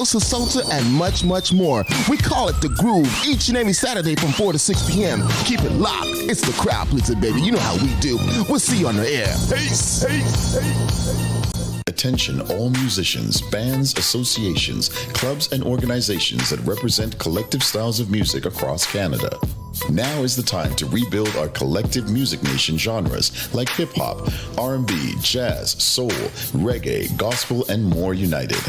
salsa, and much, much more. We call it The Groove each and every Saturday from 4 to 6 p.m. Keep it locked. It's the crowd pleaser, baby. You know how we do. We'll see you on the air. Peace. Attention all musicians, bands, associations, clubs, and organizations that represent collective styles of music across Canada. Now is the time to rebuild our collective music nation genres like hip-hop, R&B, jazz, soul, reggae, gospel, and more united.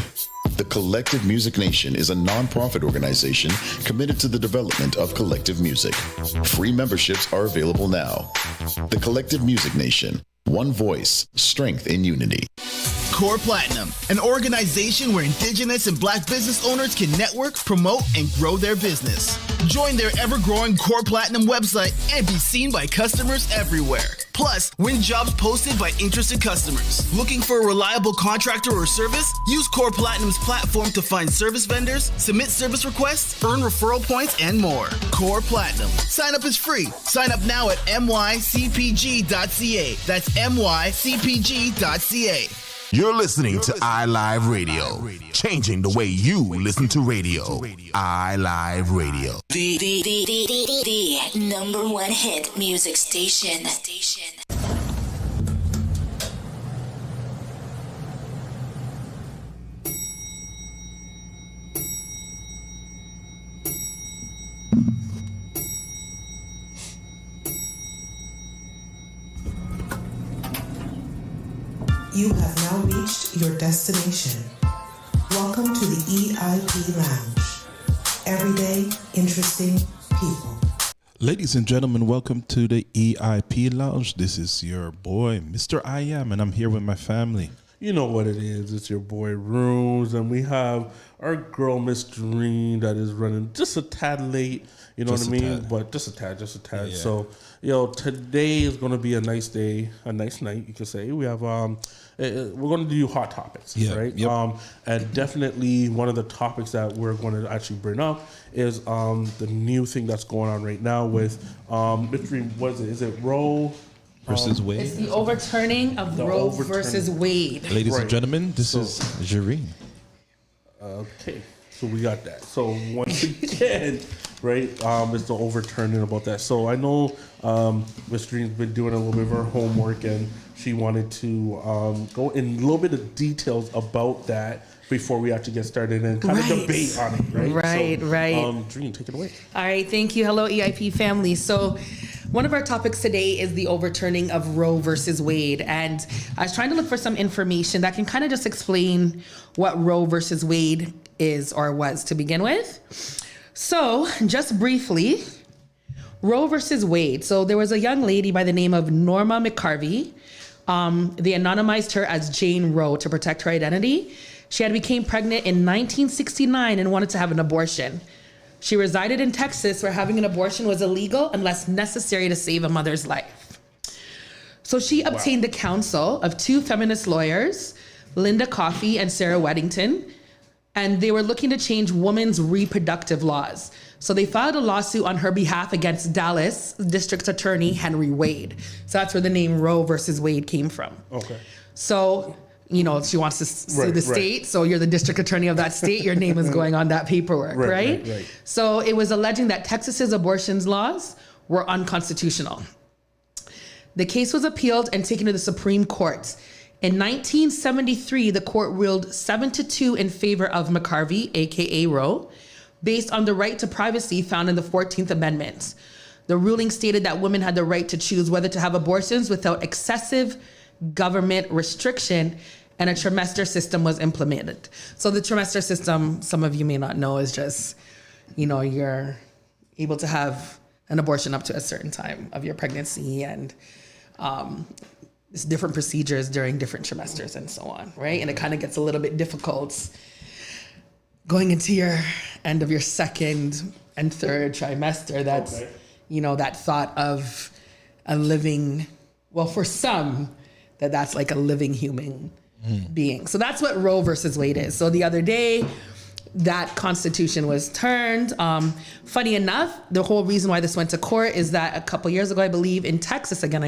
The Collective Music Nation is a non-profit organization committed to the development of collective music. Free memberships are available now. The Collective Music Nation. One voice, strength in unity. Core Platinum, an organization where Indigenous and Black business owners can network, promote, and grow their business. Join their ever-growing Core Platinum website and be seen by customers everywhere. Plus, win jobs posted by interested customers. Looking for a reliable contractor or service? Use Core Platinum's platform to find service vendors, submit service requests, earn referral points, and more. Core Platinum. Sign up is free. Sign up now at mycpg.ca. That's mycpg.ca. You're listening to iLive Radio, changing the way you listen to radio. iLive Radio. The number one hit music station. You have now reached your destination. Welcome to the E.I.P. Lounge. Everyday, interesting people. Ladies and gentlemen, welcome to the E.I.P. Lounge. This is your boy, Mr. I Am, and I'm here with my family. You know what it is. It's your boy Rose, and we have our girl Miss Doreen that is running just a tad late. You know Just what I a mean? tad. But just a tad. Yeah. So, today is going to be a nice day, a nice night, you could say. We have, we're going to do hot topics, Yeah, right? yep. And definitely one of the topics that we're going to actually bring up is the new thing that's going on right now with, Miss Doreen, what is it? Is it Roe Versus Wade. It's the overturning of The Roe overturning. versus Wade. Ladies Right. and gentlemen, this So- is Jareen. Okay, so we got that. So once again, right, it's the overturning about that. So I know Miss Green's been doing a little bit of her homework, and she wanted to go in a little bit of details about that before we actually get started and kind of Right. debate on it, right? Right, right. Dream, take it away. All right, thank you. Hello, EIP family. So, one of our topics today is the overturning of Roe versus Wade. And I was trying to look for some information that can kind of just explain what Roe versus Wade is or was to begin with. So, just briefly, Roe versus Wade. So, there was a young lady by the name of Norma McCarvey. They anonymized her as Jane Roe to protect her identity. She had became pregnant in 1969 and wanted to have an abortion. She resided in Texas, where having an abortion was illegal unless necessary to save a mother's life. So she obtained the counsel of two feminist lawyers, Linda Coffey and Sarah Weddington, and they were looking to change women's reproductive laws. So they filed a lawsuit on her behalf against Dallas District Attorney Henry Wade. So that's where the name Roe versus Wade came from. Okay. So, she wants to sue Right, the right. state. So you're the district attorney of that state. Your name is going on that paperwork, right? Right. So it was alleging that Texas's abortion laws were unconstitutional. The case was appealed and taken to the Supreme Court. In 1973, the court ruled 7-2 in favor of McCarvey, aka Roe, based on the right to privacy found in the 14th Amendment. The ruling stated that women had the right to choose whether to have abortions without excessive government restriction, and a trimester system was implemented. So the trimester system, some of you may not know, is just, you're able to have an abortion up to a certain time of your pregnancy, and it's different procedures during different trimesters and so on, right? And it kind of gets a little bit difficult going into your end of your second and third trimester. That's, Okay. That thought of a living, well, for some, that's like a living human being. So that's what Roe versus Wade is. So the other day, that constitution was turned. Funny enough, the whole reason why this went to court is that a couple years ago, I believe, in Texas again,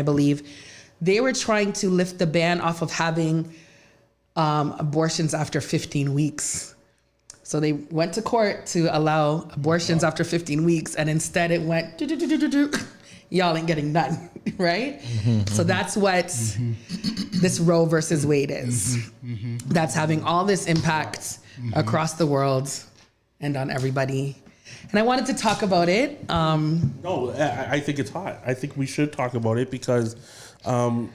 they were trying to lift the ban off of having abortions after 15 weeks. So they went to court to allow abortions after 15 weeks, and instead it went, y'all ain't getting none, right? So that's what this Roe versus Wade is. That's having all this impact across the world and on everybody. And I wanted to talk about it. No, I think it's hot. I think we should talk about it because I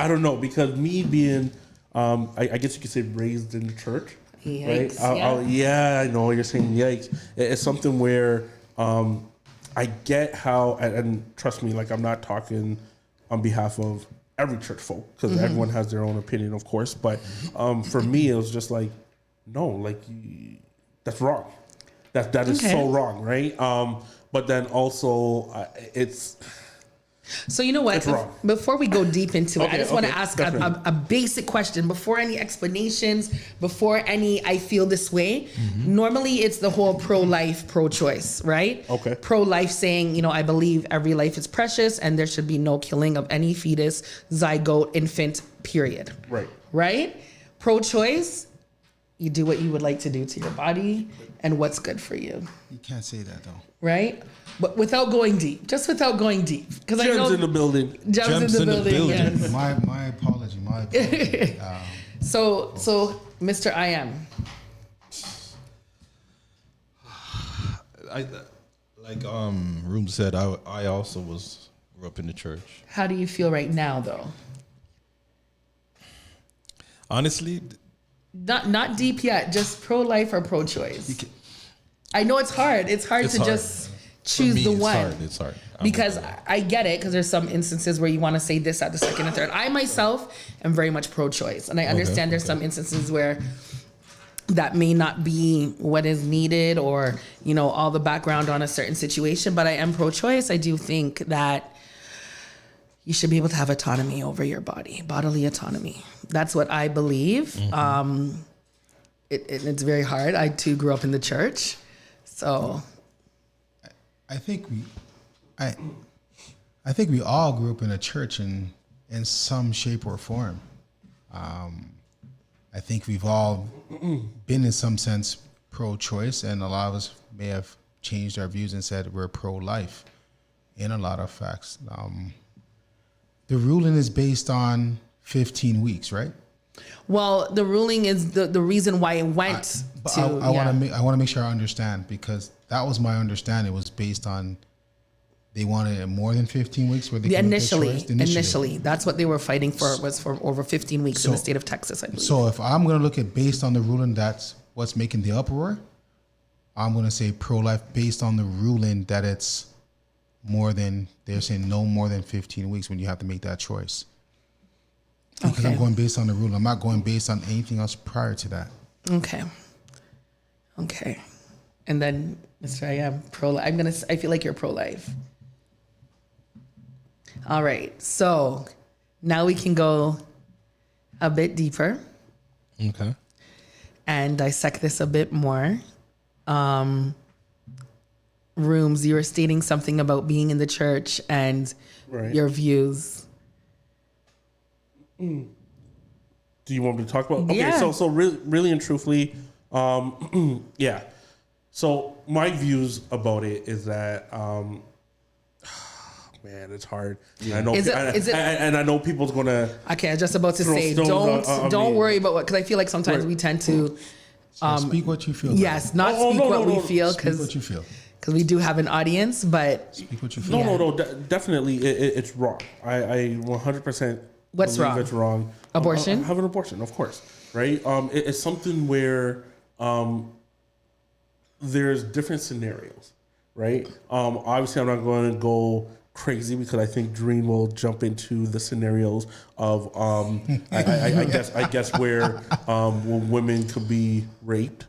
don't know, because me being, I guess you could say raised in the church, Yikes, right? I know you're saying yikes. It's something where I get how, and trust me, like I'm not talking on behalf of every church folk because everyone has their own opinion, of course. But for me, it was just like, no, like that's wrong. That is so wrong, right? But then also it's. So you know what? It's wrong. Before we go deep into it, I just want to ask definitely. a basic question before any explanations, before any I feel this way. Normally it's the whole pro-life, pro-choice, right? Okay. Pro-life saying, you know, I believe every life is precious and there should be no killing of any fetus, zygote, infant, period. Right. Right? Pro-choice, you do what you would like to do to your body and what's good for you. You can't say that though. Right? But without going deep, just without going deep. Because I know Gems in the building. Gems in the building. Yes. My apology. My apology. So, Mr. I am. I like Room said. I also grew up in the church. How do you feel right now, though? Honestly, Not deep yet. Just pro-life or pro-choice. I know it's hard. It's hard to just choose me, the one. It's hard. Because I get it, because there's some instances where you want to say this at the second and third. I myself am very much pro-choice, and I understand there's some instances where that may not be what is needed, or you know, all the background on a certain situation. But I am pro-choice. I do think that you should be able to have autonomy over your body, bodily autonomy. That's what I believe. It's very hard. I too grew up in the church, so. I think we all grew up in a church in some shape or form. I think we've all been in some sense pro-choice, and a lot of us may have changed our views and said we're pro-life in a lot of facts. The ruling is based on 15 weeks, right? Well, the ruling is the reason why it went to. I want to make sure I understand, because that was my understanding. It was based on they wanted it more than 15 weeks. Where they initially, that's what they were fighting for, was for over 15 weeks in the state of Texas, I believe. So if I'm going to look at based on the ruling, that's what's making the uproar. I'm going to say pro-life based on the ruling that it's more than, they're saying no more than 15 weeks when you have to make that choice. Because I'm going based on the rule. I'm not going based on anything else prior to that. Okay. And then, Mr. I am pro-life. I feel like you're pro-life. All right. So now we can go a bit deeper. Okay. And dissect this a bit more. Rooms, you were stating something about being in the church and your views. Do you want me to talk about? Okay, yeah. so really and truthfully, yeah. So my views about it is that, man, it's hard. Yeah. I know, and I know people's gonna. Okay, I was just about to say, don't worry about what, because I feel like sometimes we tend to. Speak what you feel. Yes, not speak what we feel, because what you feel. Because we do have an audience, but speak what you feel. No, definitely, it's wrong. I 100%. What's wrong? It's wrong. Abortion? Have an abortion, of course, right? It's something where there's different scenarios, right? Obviously, I'm not going to go crazy because I think Dream will jump into the scenarios of I guess where women could be raped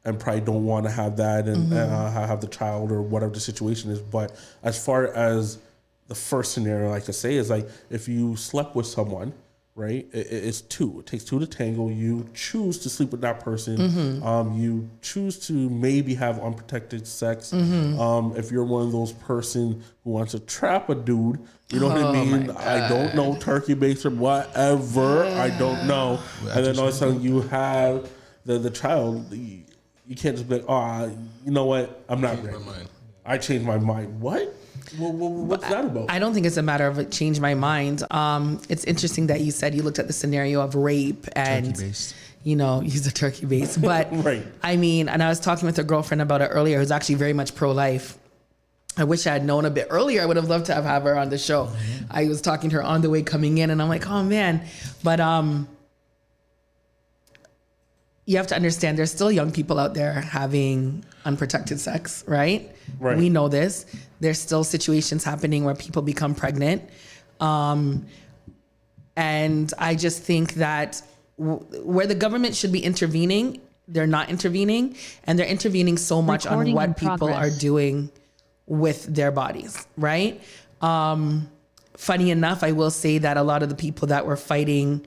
and probably don't want to have that and have the child or whatever the situation is. But as far as the first scenario I could say is like if you slept with someone, right? It's two. It takes two to tango. You choose to sleep with that person. You choose to maybe have unprotected sex. If you're one of those person who wants to trap a dude, you know what I mean? I don't know, turkey base or whatever. I don't know. And then all of a sudden you have the child, you can't just be like, you know what? I'm not ready. I changed my mind. What? What's that about? I don't think it's a matter of change my mind. It's interesting that you said you looked at the scenario of rape and, Turkey-based. you know, he's a turkey base. But Right. I mean, and I was talking with a girlfriend about it earlier who's actually very much pro-life. I wish I had known a bit earlier. I would have loved to have her on the show. Mm-hmm. I was talking to her on the way coming in and I'm like, oh man. But you have to understand there's still young people out there having unprotected sex, right? Right. We know this. There's still situations happening where people become pregnant. And I just think that where the government should be intervening, they're not intervening. And they're intervening so much on what people are doing with their bodies, right? Funny enough, I will say that a lot of the people that were fighting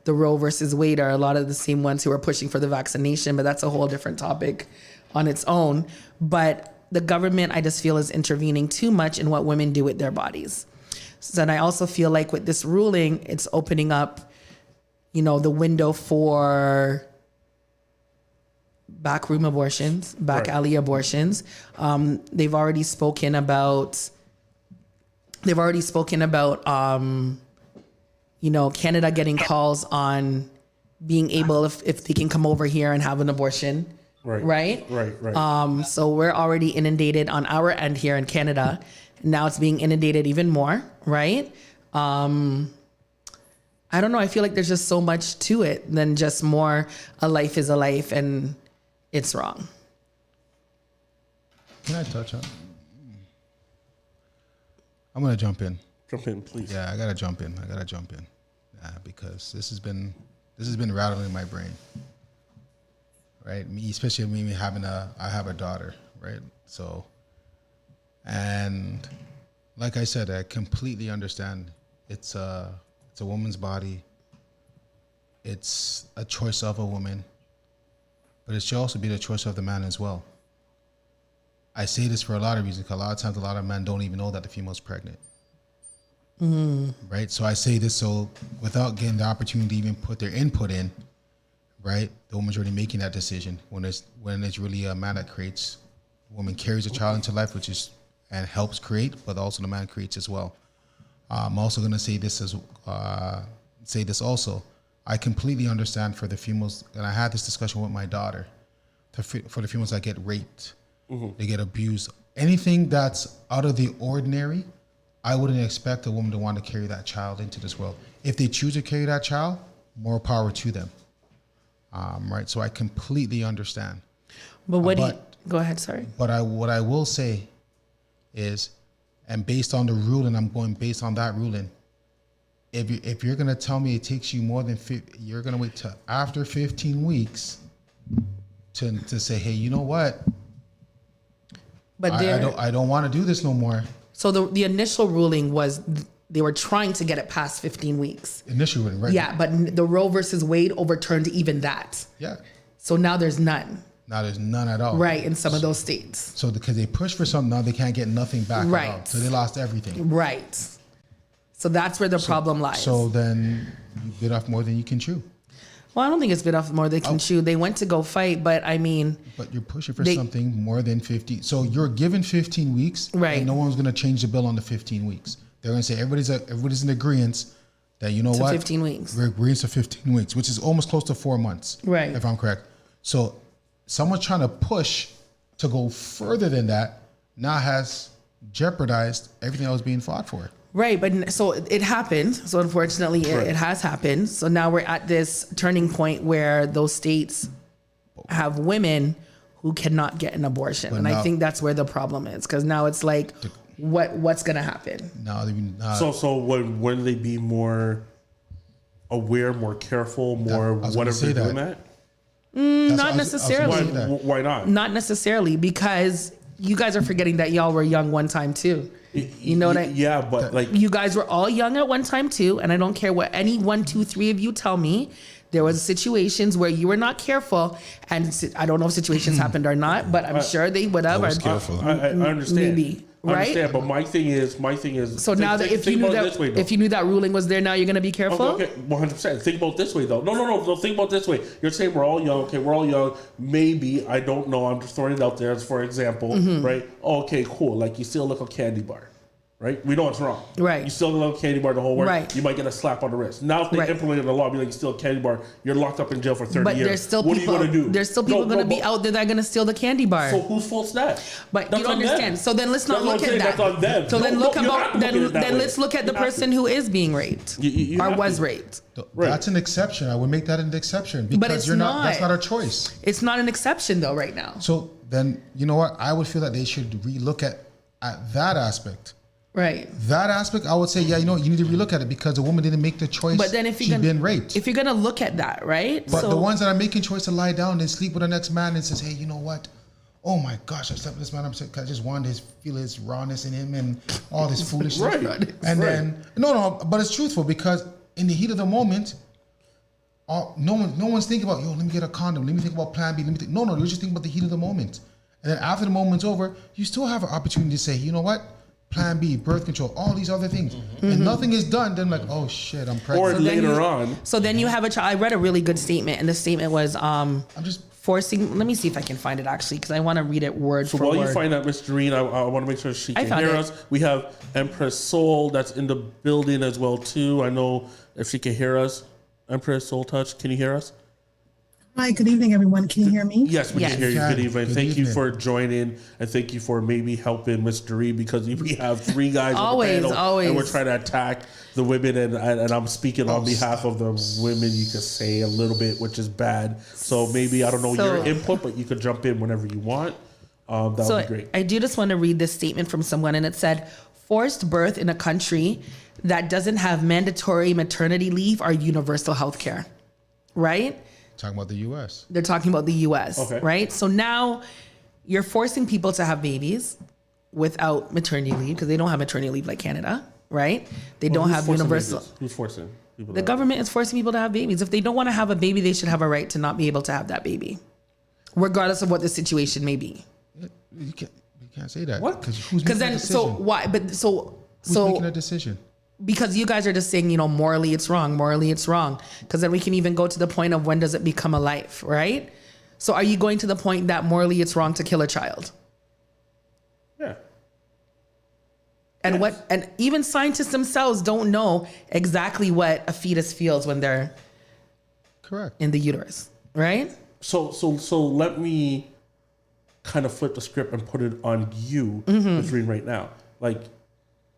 the Roe versus Wade are a lot of the same ones who are pushing for the vaccination, but that's a whole different topic on its own. But the government, I just feel, is intervening too much in what women do with their bodies. So, and I also feel like with this ruling, it's opening up, you know, the window for backroom abortions, back alley abortions. They've already spoken about, you know, Canada getting calls on being able, if they can come over here and have an abortion. Right. So we're already inundated on our end here in Canada. Now it's being inundated even more, right? I don't know. I feel like there's just so much to it than just more a life is a life and it's wrong. Can I touch on? I'm gonna jump in. Jump in, please. Yeah, I gotta jump in. Because this has been rattling my brain. Right, me, especially me I have a daughter, right? So, and like I said, I completely understand. It's a woman's body. It's a choice of a woman, but it should also be the choice of the man as well. I say this for a lot of reasons, because a lot of times a lot of men don't even know that the female's pregnant. Mm. Right, so I say this so without getting the opportunity to even put their input in, right? The woman's already making that decision when it's really a man that creates. The woman carries a child into life, which is and helps create, but also the man creates as well. I'm also going to say this also. I completely understand for the females, and I had this discussion with my daughter. For the females that get raped, they get abused, anything that's out of the ordinary, I wouldn't expect a woman to want to carry that child into this world. If they choose to carry that child, more power to them. Right, so I completely understand. But go ahead, sorry. But what I will say is, and based on the ruling, I'm going based on that ruling. If you're gonna tell me it takes you more than you're gonna wait till after 15 weeks to say, hey, you know what? But I don't want to do this no more. So the initial ruling was they were trying to get it past 15 weeks. Initial ruling, right? Yeah, but the Roe versus Wade overturned even that. Yeah. So now there's none. Now there's none at all. Right, in some of those states. So because they pushed for something, now they can't get nothing back right. at all. So they lost everything. Right. So that's where the problem lies. So then you bit off more than you can chew. Well, I don't think it's bit off more than they can chew. They went to go fight, but I mean... But you're pushing for something more than 15. So you're given 15 weeks, right? And no one's going to change the bill on the 15 weeks. They're going to say everybody's in agreement that, you know what? 15 weeks. We're agreeing to 15 weeks, which is almost close to 4 months. Right. If I'm correct. So someone trying to push to go further than that now has jeopardized everything that was being fought for. Right, but so it happened. So unfortunately, it has happened. So now we're at this turning point where those states have women who cannot get an abortion, and I think that's where the problem is, because now it's like, what's going to happen? So when they be more aware, more careful, more whatever they're doing that? Not necessarily. Why not? Not necessarily, because you guys are forgetting that y'all were young one time too. You know what Yeah, but like you guys were all young at one time too, and I don't care what any 1, 2, 3 of you tell me. There was situations where you were not careful, and I don't know if situations happened or not, but I'm sure they would have. I understand. Maybe. I understand, but my thing is. So now that if you knew that ruling was there, now you're gonna be careful. Okay, 100%. Think about it this way, though. No. Think about it this way. You're saying we're all young. Okay, we're all young. Maybe I don't know. I'm just throwing it out there as for example, right? Okay, cool. Like you still look a candy bar. Right? We know it's wrong. Right. You still a candy bar the whole way. Right. You might get a slap on the wrist. Now, if they implemented the law, be like, you still a candy bar, you're locked up in jail for 30 years. There's still what people, are you going to do? There's still people going to be out there that are going to steal the candy bar. So whose fault's that? But that's you don't understand. Them. So then let's not look at that. That's on them. So then let's look at the person who is being raped or was raped. That's an exception. I would make that an exception because but it's not. That's not a choice. It's not an exception though right now. So then you know what? I would feel that they should relook at that aspect. Right. That aspect, I would say, yeah, you need to relook at it because the woman didn't make the choice. But then if she's been raped. If you're gonna look at that, right? But the ones that are making choice to lie down and sleep with the next man and says, hey, you know what? Oh my gosh, I slept with this man. I just wanted to feel his rawness in him and all this foolishness. Right. And then but it's truthful because in the heat of the moment, no one's thinking about, let me get a condom. Let me think about plan B. No, you're just thinking about the heat of the moment. And then after the moment's over, you still have an opportunity to say, you know what? Plan B, birth control, all these other things. And nothing is done, then like, oh shit, I'm pregnant. Or later on. So then you have a child. I read a really good statement, and the statement was, I'm just forcing, let me see if I can find it actually, because I want to read it word for word. So while you find that, Miss Doreen, I want to make sure she can hear us. We have Empress Soul that's in the building as well too. I know if she can hear us. Empress Soul Touch, can you hear us? Hi, good evening, everyone. Can you hear me? Yes, we can hear you. Good evening. Thank you for joining, and thank you for maybe helping Miss Doree because we have three guys on the panel, and we're trying to attack the women, and I'm speaking on behalf of the women. You could say a little bit, which is bad. So maybe I don't know your input, but you could jump in whenever you want. That would be great. I do just want to read this statement from someone, and it said, "Forced birth in a country that doesn't have mandatory maternity leave or universal health care," right? Talking about the U.S. They're talking about the U.S., right? So now you're forcing people to have babies without maternity leave because they don't have maternity leave like Canada, right? They don't have universal. Who's forcing people? The government is forcing people to have babies. If they don't want to have a baby, they should have a right to not be able to have that baby, regardless of what the situation may be. You can't say that. What? Because then, so why? But so who's making a decision? Because you guys are just saying, morally it's wrong, because then we can even go to the point of when does it become a life, right? So are you going to the point that morally it's wrong to kill a child? Yeah. And and even scientists themselves don't know exactly what a fetus feels when they're correct in the uterus, right? So let me kind of flip the script and put it on you, Ms. Reen, right now. Like,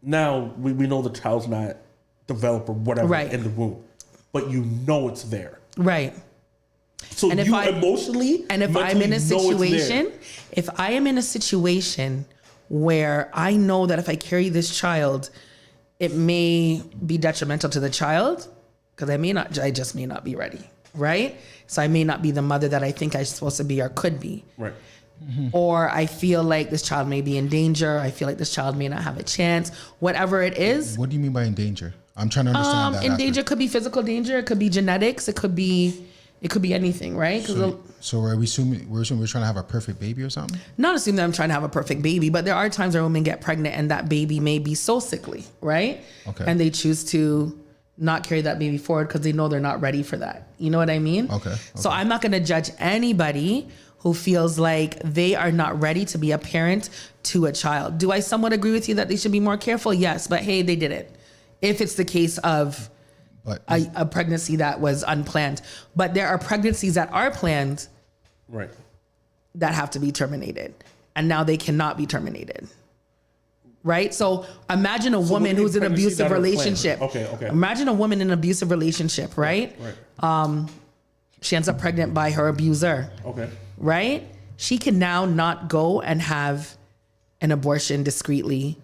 now we know the child's not developed or whatever in the womb, but you know it's there. Right. So and if I am in a situation where I know that if I carry this child, it may be detrimental to the child because I just may not be ready. Right. So I may not be the mother that I think I'm supposed to be or could be. Right. Mm-hmm. Or I feel like this child may be in danger. I feel like this child may not have a chance. Whatever it is. What do you mean by in danger? I'm trying to understand that. In danger could be physical danger. It could be genetics. It could be anything, right? So are we assuming we're trying to have a perfect baby or something? Not assuming that I'm trying to have a perfect baby, but there are times where women get pregnant and that baby may be so sickly, right? Okay. And they choose to not carry that baby forward because they know they're not ready for that. You know what I mean? Okay. So I'm not going to judge anybody who feels like they are not ready to be a parent to a child. Do I somewhat agree with you that they should be more careful? Yes, but hey, they did it. If it's the case of a pregnancy that was unplanned. But there are pregnancies that are planned right, that have to be terminated. And now they cannot be terminated. Right? So imagine a woman who's in an abusive relationship. Okay. Imagine a woman in an abusive relationship, right? Right. She ends up pregnant by her abuser. Okay. Right? She can now not go and have an abortion discreetly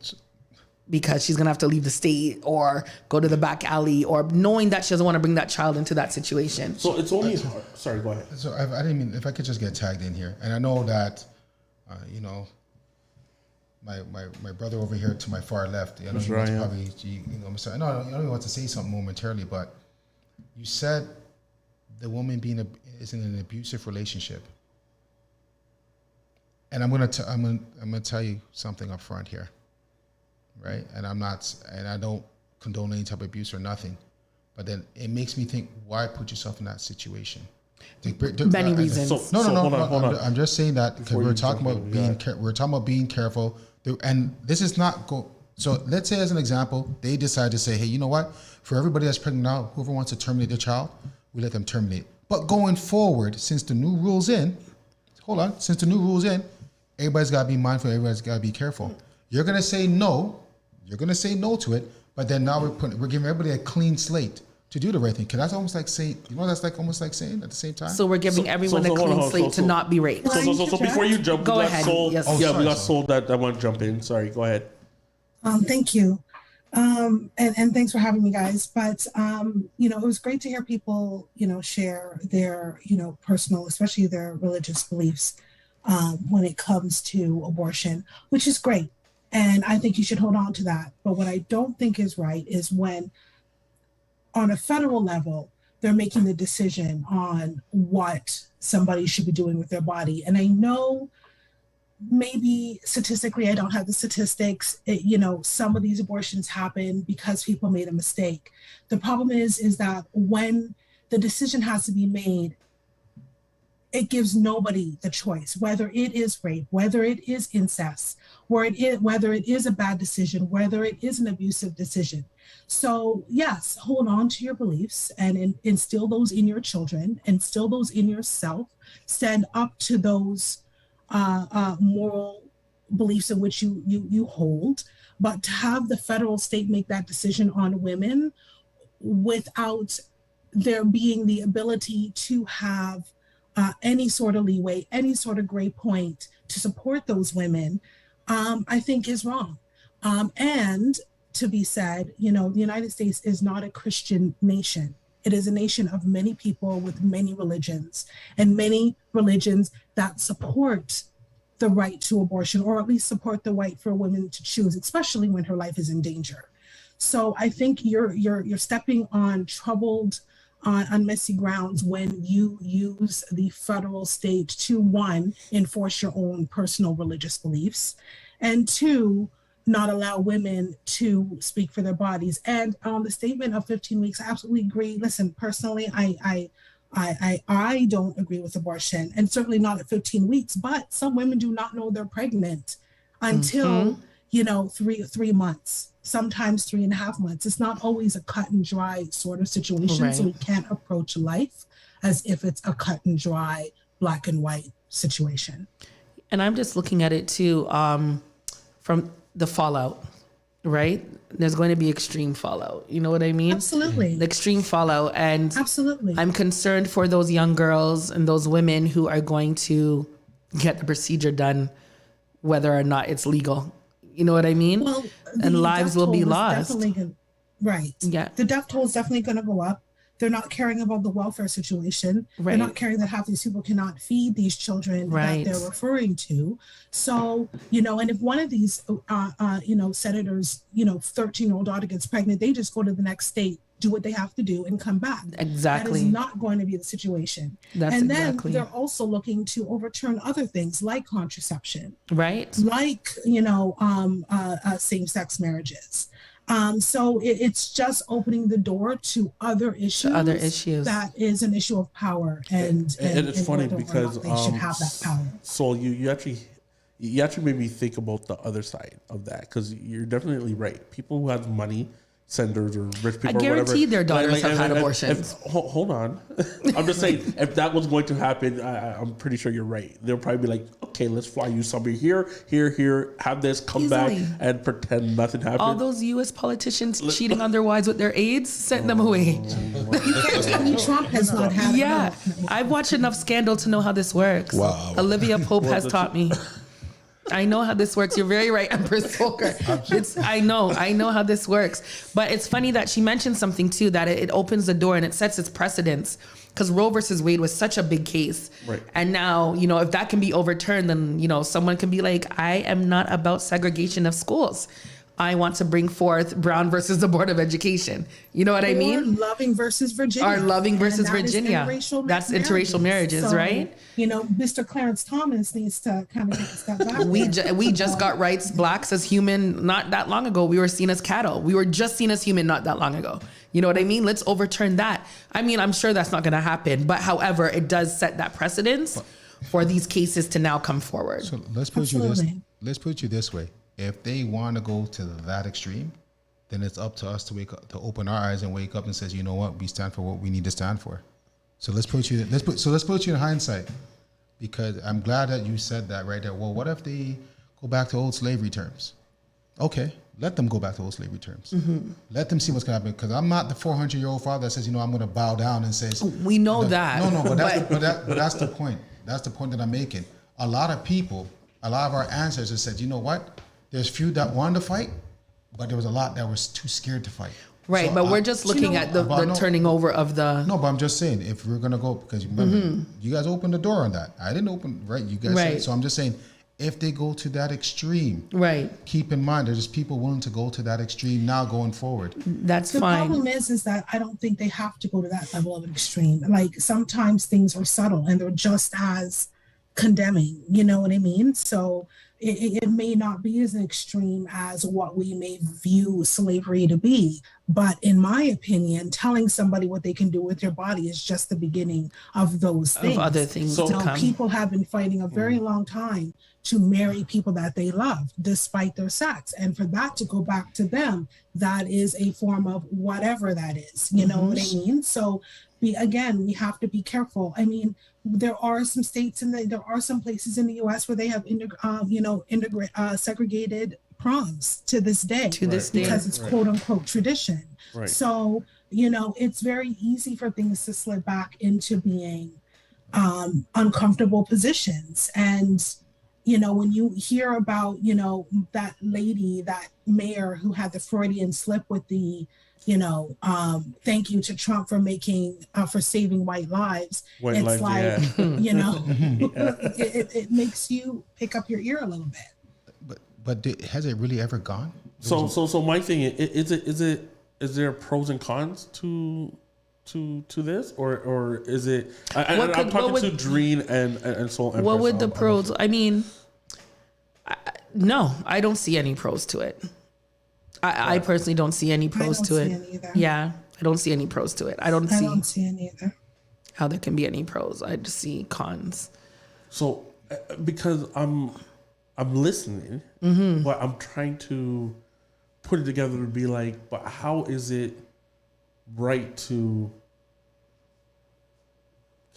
because she's going to have to leave the state or go to the back alley or knowing that she doesn't want to bring that child into that situation. So it's only... Sorry, go ahead. So I didn't mean... If I could just get tagged in here. And I know that, my brother over here to my far left, I know he wants probably... I'm sorry. No, I don't even want to say something momentarily, but you said the woman is in an abusive relationship. And I'm gonna tell you something up front here. right? And I don't condone any type of abuse or nothing. But then it makes me think, why put yourself in that situation? Many reasons. No. Hold on. I'm just saying that because we're talking about being careful. And this is not so let's say as an example, they decide to say, hey, you know what? For everybody that's pregnant now, whoever wants to terminate their child, we let them terminate. But going forward, since the new rule's in, everybody's got to be mindful. Everybody's got to be careful. You're going to say no. You're going to say no to it. But then now we're giving everybody a clean slate to do the right thing. Because that's almost like saying, almost like saying at the same time. So we're giving everyone a clean slate to not be raped. So before you jump, go ahead. Yes. We got sold that I want to jump in. Sorry, go ahead. Thank you. And thanks for having me, guys. But, it was great to hear people, share their, personal, especially their religious beliefs when it comes to abortion, which is great. And I think you should hold on to that. But what I don't think is right is when on a federal level, they're making the decision on what somebody should be doing with their body. And I know maybe statistically, I don't have the statistics, some of these abortions happen because people made a mistake. The problem is that when the decision has to be made, it gives nobody the choice, whether it is rape, whether it is incest, whether it is a bad decision, whether it is an abusive decision. So yes, hold on to your beliefs and instill those in your children, instill those in yourself, stand up to those moral beliefs in which you hold. But to have the federal state make that decision on women without there being the ability to have any sort of leeway, any sort of gray point to support those women, I think is wrong. And to be said, the United States is not a Christian nation. It is a nation of many people with many religions, and many religions that support the right to abortion, or at least support the right for women to choose, especially when her life is in danger. So I think you're stepping on on messy grounds when you use the federal state to, one, enforce your own personal religious beliefs, and two, not allow women to speak for their bodies. And the statement of 15 weeks, I absolutely agree. Listen, personally, I don't agree with abortion, and certainly not at 15 weeks, but some women do not know they're pregnant until, 3 months. Sometimes 3.5 months. It's not always a cut and dry sort of situation. Right. So we can't approach life as if it's a cut and dry, black and white situation. And I'm just looking at it too, from the fallout, right? There's going to be extreme fallout. You know what I mean? Absolutely. The extreme fallout. And absolutely, I'm concerned for those young girls and those women who are going to get the procedure done, whether or not it's legal. You know what I mean? Well, and lives will be lost. Right. Yeah. The death toll is definitely going to go up. They're not caring about the welfare situation. Right. They're not caring that half these people cannot feed these children that they're referring to. So, and if one of these, senators, 13-year-old daughter gets pregnant, they just go to the next state, do what they have to do, and come back. Exactly. That is not going to be the situation. And then they're also looking to overturn other things like contraception. Right. Like, same-sex marriages. So it's just opening the door to other issues. That is an issue of power, and it's funny because they should have that power. So you actually made me think about the other side of that, because you're definitely right. People who have money, senators or rich people, I guarantee their daughters have had abortions. Hold on, I'm just saying, if that was going to happen, I'm pretty sure you're right. They'll probably be like, okay, let's fly you somebody here, have this, come back and pretend nothing happened. All those U.S. politicians cheating on their wives with their aides, sent them away. Trump has not had. Yeah, I've watched enough Scandal to know how this works. Wow. Olivia Pope has taught me. I know how this works. You're very right, Empress Volker. I know how this works. But it's funny that she mentioned something too, that it opens the door and it sets its precedence, because Roe versus Wade was such a big case. Right. And now, if that can be overturned, then, someone can be like, I am not about segregation of schools. I want to bring forth Brown versus the Board of Education. You know what I mean? Or Loving versus Virginia. Or Loving versus And that is Virginia. That's interracial marriages, So, right? You know, Mr. Clarence Thomas needs to kind of take a step back. We just got rights, blacks as human not that long ago. We were seen as cattle. We were just seen as human not that long ago. You know what I mean? Let's overturn that. I mean, I'm sure that's not going to happen. But however, it does set that precedence for these cases to now come forward. So let's put you this way. If they want to go to that extreme, then it's up to us to wake up, to open our eyes and wake up and says, you know what, we stand for what we need to stand for. So let's put you in hindsight, because I'm glad that you said that right there. Well, what if they go back to old slavery terms? Okay, let them go back to old slavery terms. Mm-hmm. Let them see what's going to happen. Because I'm not the 400-year-old father that says, I'm going to bow down and says. We know that. No, but that's the point. That's the point that I'm making. A lot of our ancestors said, you know what? There's few that wanted to fight, but there was a lot that was too scared to fight. Right, so, but we're just looking at the turning over of the... No, but I'm just saying, if we're going to go, because remember, you guys opened the door on that. I didn't open, right? You guys said, so I'm just saying, if they go to that extreme, right, keep in mind, there's just people willing to go to that extreme now going forward. That's the fine. The problem is that I don't think they have to go to that level of an extreme. Like, sometimes things are subtle and they're just as condemning, you know what I mean? So it may not be as extreme as what we may view slavery to be. But in my opinion, telling somebody what they can do with their body is just the beginning of those things. Of other things to come. People have been fighting a very long time to marry people that they love, despite their sex. And for that to go back to them, that is a form of whatever that is. You know what I mean? So we have to be careful. I mean, there are some states there are some places in the U.S. where they have segregated proms to this day. Because it's quote unquote tradition. Right. So, it's very easy for things to slip back into being uncomfortable positions. And, when you hear about, that lady, that mayor who had the Freudian slip with the, thank you to Trump for for saving white lives. It makes you pick up your ear a little bit. But has it really ever gone? So my thing is there pros and cons to this, or is it? I'm talking to Dreen and Soul. What would the pros? I mean, no, I don't see any pros to it. I personally don't see any pros to it. Yeah, I don't see any pros to it. I don't see any either. How there can be any pros. I just see cons. So, because I'm listening, but I'm trying to put it together to be like, but how is it right to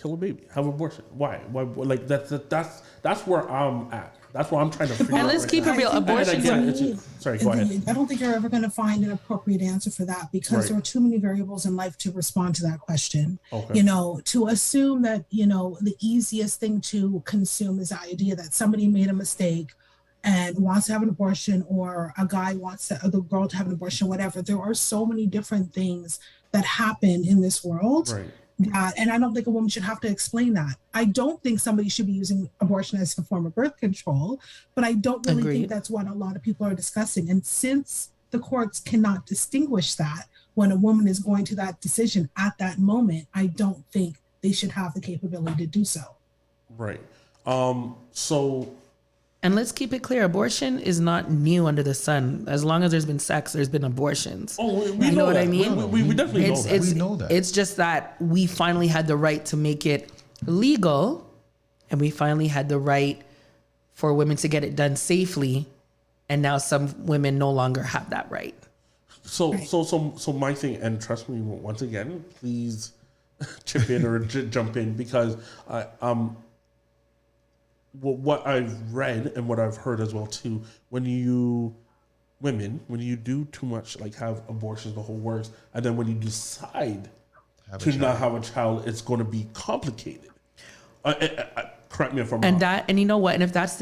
kill a baby, have abortion? Why? Like that's where I'm at. That's what I'm trying to figure out. And let's keep it real. Abortion. Sorry, go ahead. I don't think you're ever going to find an appropriate answer for that, because there are too many variables in life to respond to that question. Okay. To assume that, the easiest thing to consume is the idea that somebody made a mistake and wants to have an abortion, or a guy wants the girl to have an abortion, whatever. There are so many different things that happen in this world. Right. And I don't think a woman should have to explain that. I don't think somebody should be using abortion as a form of birth control, but I don't really think that's what a lot of people are discussing. And since the courts cannot distinguish that when a woman is going to that decision at that moment, I don't think they should have the capability to do so. Right. And let's keep it clear. Abortion is not new under the sun. As long as there's been sex, there's been abortions. Oh, we know what I mean? We definitely know that. We know that. It's just that we finally had the right to make it legal, and we finally had the right for women to get it done safely. And now some women no longer have that right. So my thing, and trust me, once again, please chip in or jump in, because what I've read and what I've heard as well too, when you do too much, like have abortions, the whole works, and then when you decide to not have a child, it's going to be complicated. Correct me if I'm wrong. And you know what? And if that's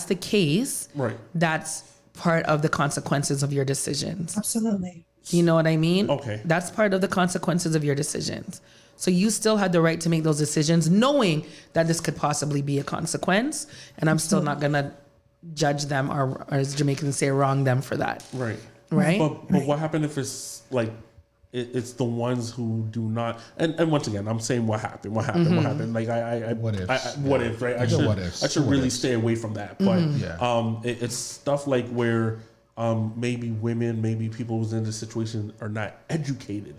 the case, right, that's part of the consequences of your decisions. Absolutely. You know what I mean? Okay. That's part of the consequences of your decisions. So you still had the right to make those decisions, knowing that this could possibly be a consequence. And I'm still not going to judge them or as Jamaicans say, wrong them for that. Right. Right. But what happened if it's like it's the ones who do not? And once again, I'm saying what happened. Like What ifs? what if? Right. I should really stay away from that. But it's stuff like where maybe women, maybe people who's in this situation are not educated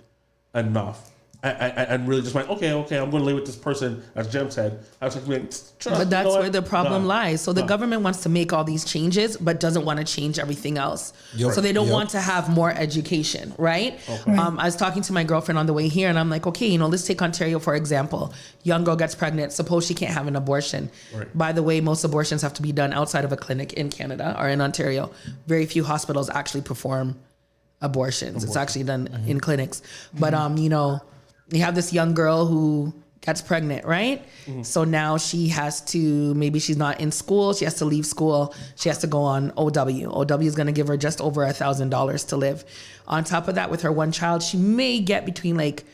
enough. And really just like, okay, I'm going to live with this person, as Jem said. I was like, but that's where the problem lies. So the government wants to make all these changes, but doesn't want to change everything else. So they don't want to have more education, right? Okay. I was talking to my girlfriend on the way here, and I'm like, okay, let's take Ontario, for example. Young girl gets pregnant. Suppose she can't have an abortion. Right. By the way, most abortions have to be done outside of a clinic in Canada or in Ontario. Very few hospitals actually perform abortions. It's actually done in clinics. But, you have this young girl who gets pregnant, right? So now she has to, maybe she's not in school. She has to leave school. She has to go on OW. OW is going to give her just over $1,000 to live. On top of that, with her one child, she may get between like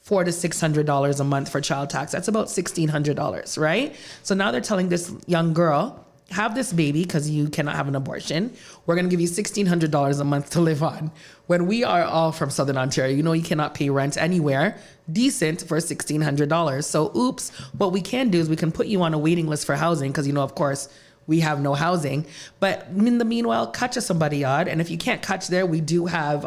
$400 to $600 a month for child tax. That's about $1,600, right? So now they're telling this young girl, have this baby because you cannot have an abortion. We're going to give you $1,600 a month to live on. When we are all from Southern Ontario, you cannot pay rent anywhere decent for $1,600. So oops, what we can do is we can put you on a waiting list for housing because, of course, we have no housing. But in the meanwhile, catch somebody odd. And if you can't catch there, we do have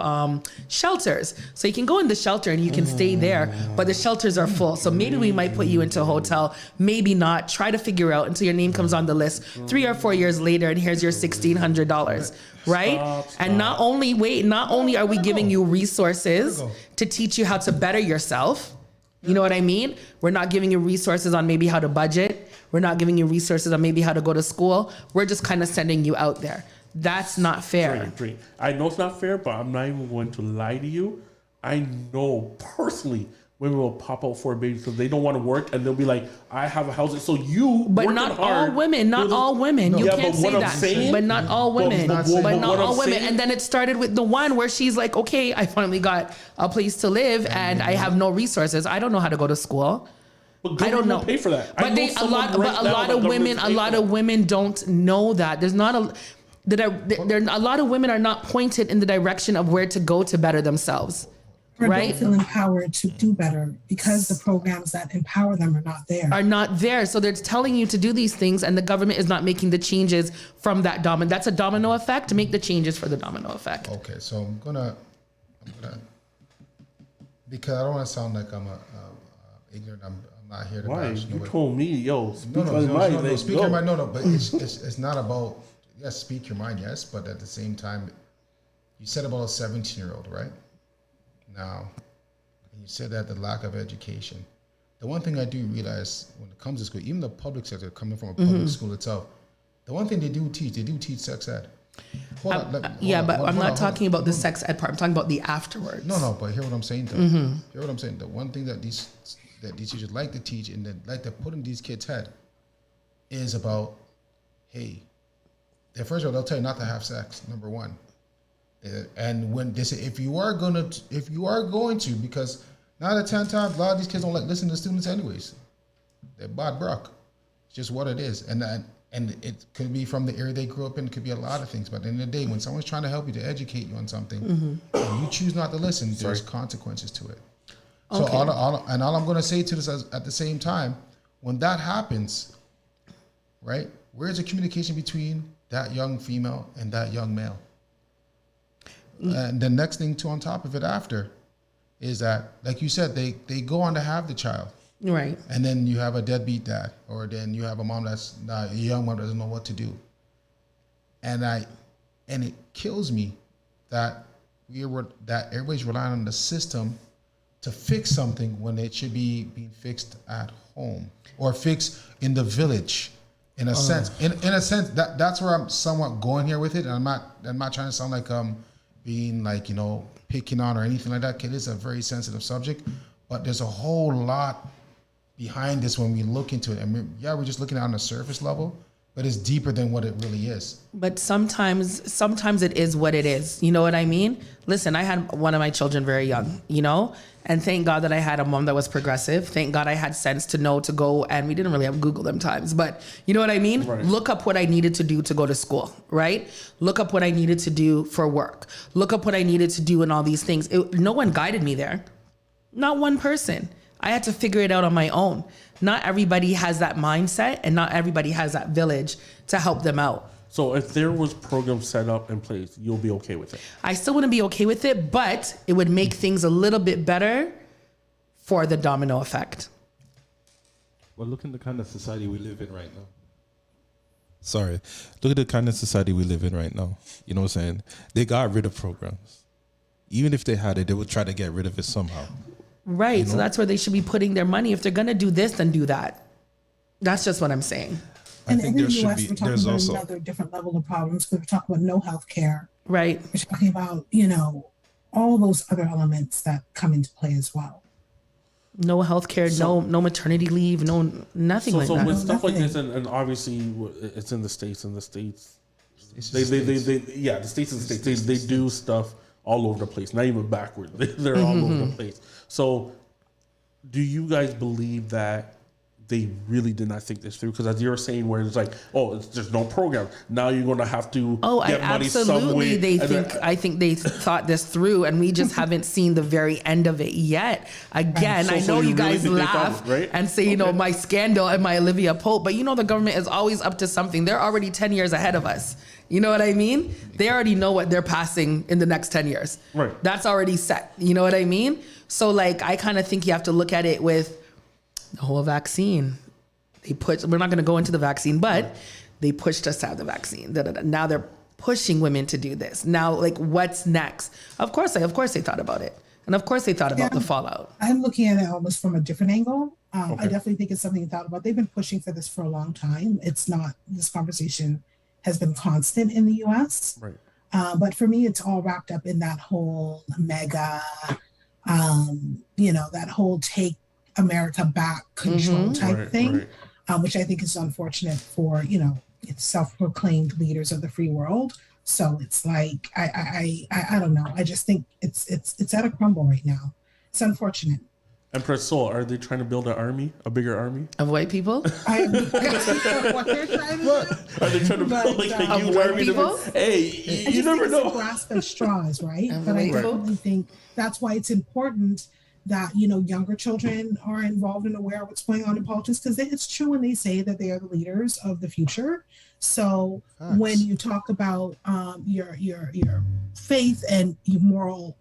shelters. So you can go in the shelter and you can stay there, but the shelters are full. So maybe we might put you into a hotel, maybe not. Try to figure out until your name comes on the list 3 or 4 years later, and here's your $1,600, right? Stop. And not only are we giving you resources to teach you how to better yourself, you know what I mean? We're not giving you resources on maybe how to budget. We're not giving you resources on maybe how to go to school. We're just kind of sending you out there. That's not fair. Great. I know it's not fair, but I'm not even going to lie to you. I know personally women will pop out for a baby because they don't want to work, and they'll be like, I have a house. So you But not all women. Not all women. No. You can't say that. But not all women. But not all women. And then it started with the one where she's like, okay, I finally got a place to live and I have no resources. I don't know how to go to school. I don't know. Pay for that. But a lot of women don't know that. There's not a lot of women are not pointed in the direction of where to go to better themselves. Or don't feel empowered to do better because the programs that empower them are not there. So they're telling you to do these things, and the government is not making the changes from that domino. That's a domino effect. To make the changes for the domino effect. Okay, so I'm gonna because I don't want to sound like I'm ignorant. I'm not here to bash. You told me, speak your mind. Speak your mind. No, but it's not about speak your mind. Yes, but at the same time, you said about a 17-year-old, right? Now, and you said that the lack of education. The one thing I do realize when it comes to school, even the public sector coming from a public school itself, the one thing they do teach sex ed. But I'm not talking about the sex ed part. I'm talking about the afterwards. No, but hear what I'm saying though. Hear what I'm saying. The one thing that these teachers like to teach and that like to put in these kids' head is about, hey, first of all, they'll tell you not to have sex, number one. And when they say if you are going to, because 9 out of 10 times a lot of these kids don't like listen to students anyways. They're bad brock. It's just what it is, and it could be from the area they grew up in. It could be a lot of things. But at the end of the day, when someone's trying to help you to educate you on something, and you choose not to listen, there's consequences to it. Okay. So all I'm going to say to this at the same time, when that happens, right? Where's the communication between that young female and that young male? And the next thing too on top of it after is that, like you said, they go on to have the child. Right. And then you have a deadbeat dad, or then you have a mom that's not, a young mom doesn't know what to do. And it kills me that everybody's relying on the system to fix something when it should be being fixed at home or fixed in the village. In a sense, in a sense, that's where I'm somewhat going here with it. And I'm not trying to sound like being like, picking on or anything like that. It is a very sensitive subject, but there's a whole lot behind this when we look into it. And we're just looking at it on the surface level, But it's deeper than what it really is. But sometimes it is what it is. You know what I mean? Listen, I had one of my children very young, you know, and thank God that I had a mom that was progressive. Thank God I had sense to know to go, and we didn't really have Google them times, but you know what I mean? Right. Look up what I needed to do to go to school, right? Look up what I needed to do for work. Look up what I needed to do and all these things. No one guided me there. Not one person. I had to figure it out on my own. Not everybody has that mindset, and not everybody has that village to help them out. So if there was programs set up in place, you'll be okay with it? I still wouldn't be okay with it, but it would make things a little bit better for the domino effect. Well, look at the kind of society we live in right now. Sorry. Look at the kind of society we live in right now. You know what I'm saying? They got rid of programs. Even if they had it, they would try to get rid of it somehow. Right. You know? So that's where they should be putting their money. If they're going to do this, then do that. That's just what I'm saying. And in the U.S., we're talking about another different level of problems because we're talking about no health care. Right. We're talking about, you know, all those other elements that come into play as well. No health care, no maternity leave, no nothing like that. So with stuff like this, and obviously it's in the States, the States they do stuff all over the place, not even backward. They're all over the place. So do you guys believe that they really did not think this through? Because as you're saying, where it's like, there's no program. Now you're going to have to get money some way. I think they thought this through, and we just haven't seen the very end of it yet. Again, I know you guys laugh and say, you know, my scandal and my Olivia Pope, but you know the government is always up to something. They're already 10 years ahead of us. You know what I mean? They already know what they're passing in the next 10 years. Right. That's already set. You know what I mean? So like, I kind of think you have to look at it with the whole vaccine. We're not going to go into the vaccine, but they pushed us to have the vaccine. Now they're pushing women to do this. Now, like, what's next? Of course they thought about it. And of course they thought about the fallout. I'm looking at it almost from a different angle. I definitely think it's something you thought about. They've been pushing for this for a long time. This conversation has been constant in the U.S. Right. But for me, it's all wrapped up in that whole mega, that whole take America back control type thing, which I think is unfortunate for, it's self-proclaimed leaders of the free world. So it's like, I don't know. I just think it's at a crumble right now. It's unfortunate. Empress Soul, are they trying to build a bigger army? Of white people? What they're trying to do? Are they trying to build like a huge army? You never know. Grasp at straws, right? But I definitely think that's why it's important that, younger children are involved and aware of what's going on in politics, because it's true when they say that they are the leaders of the future. So when you talk about your faith and your moral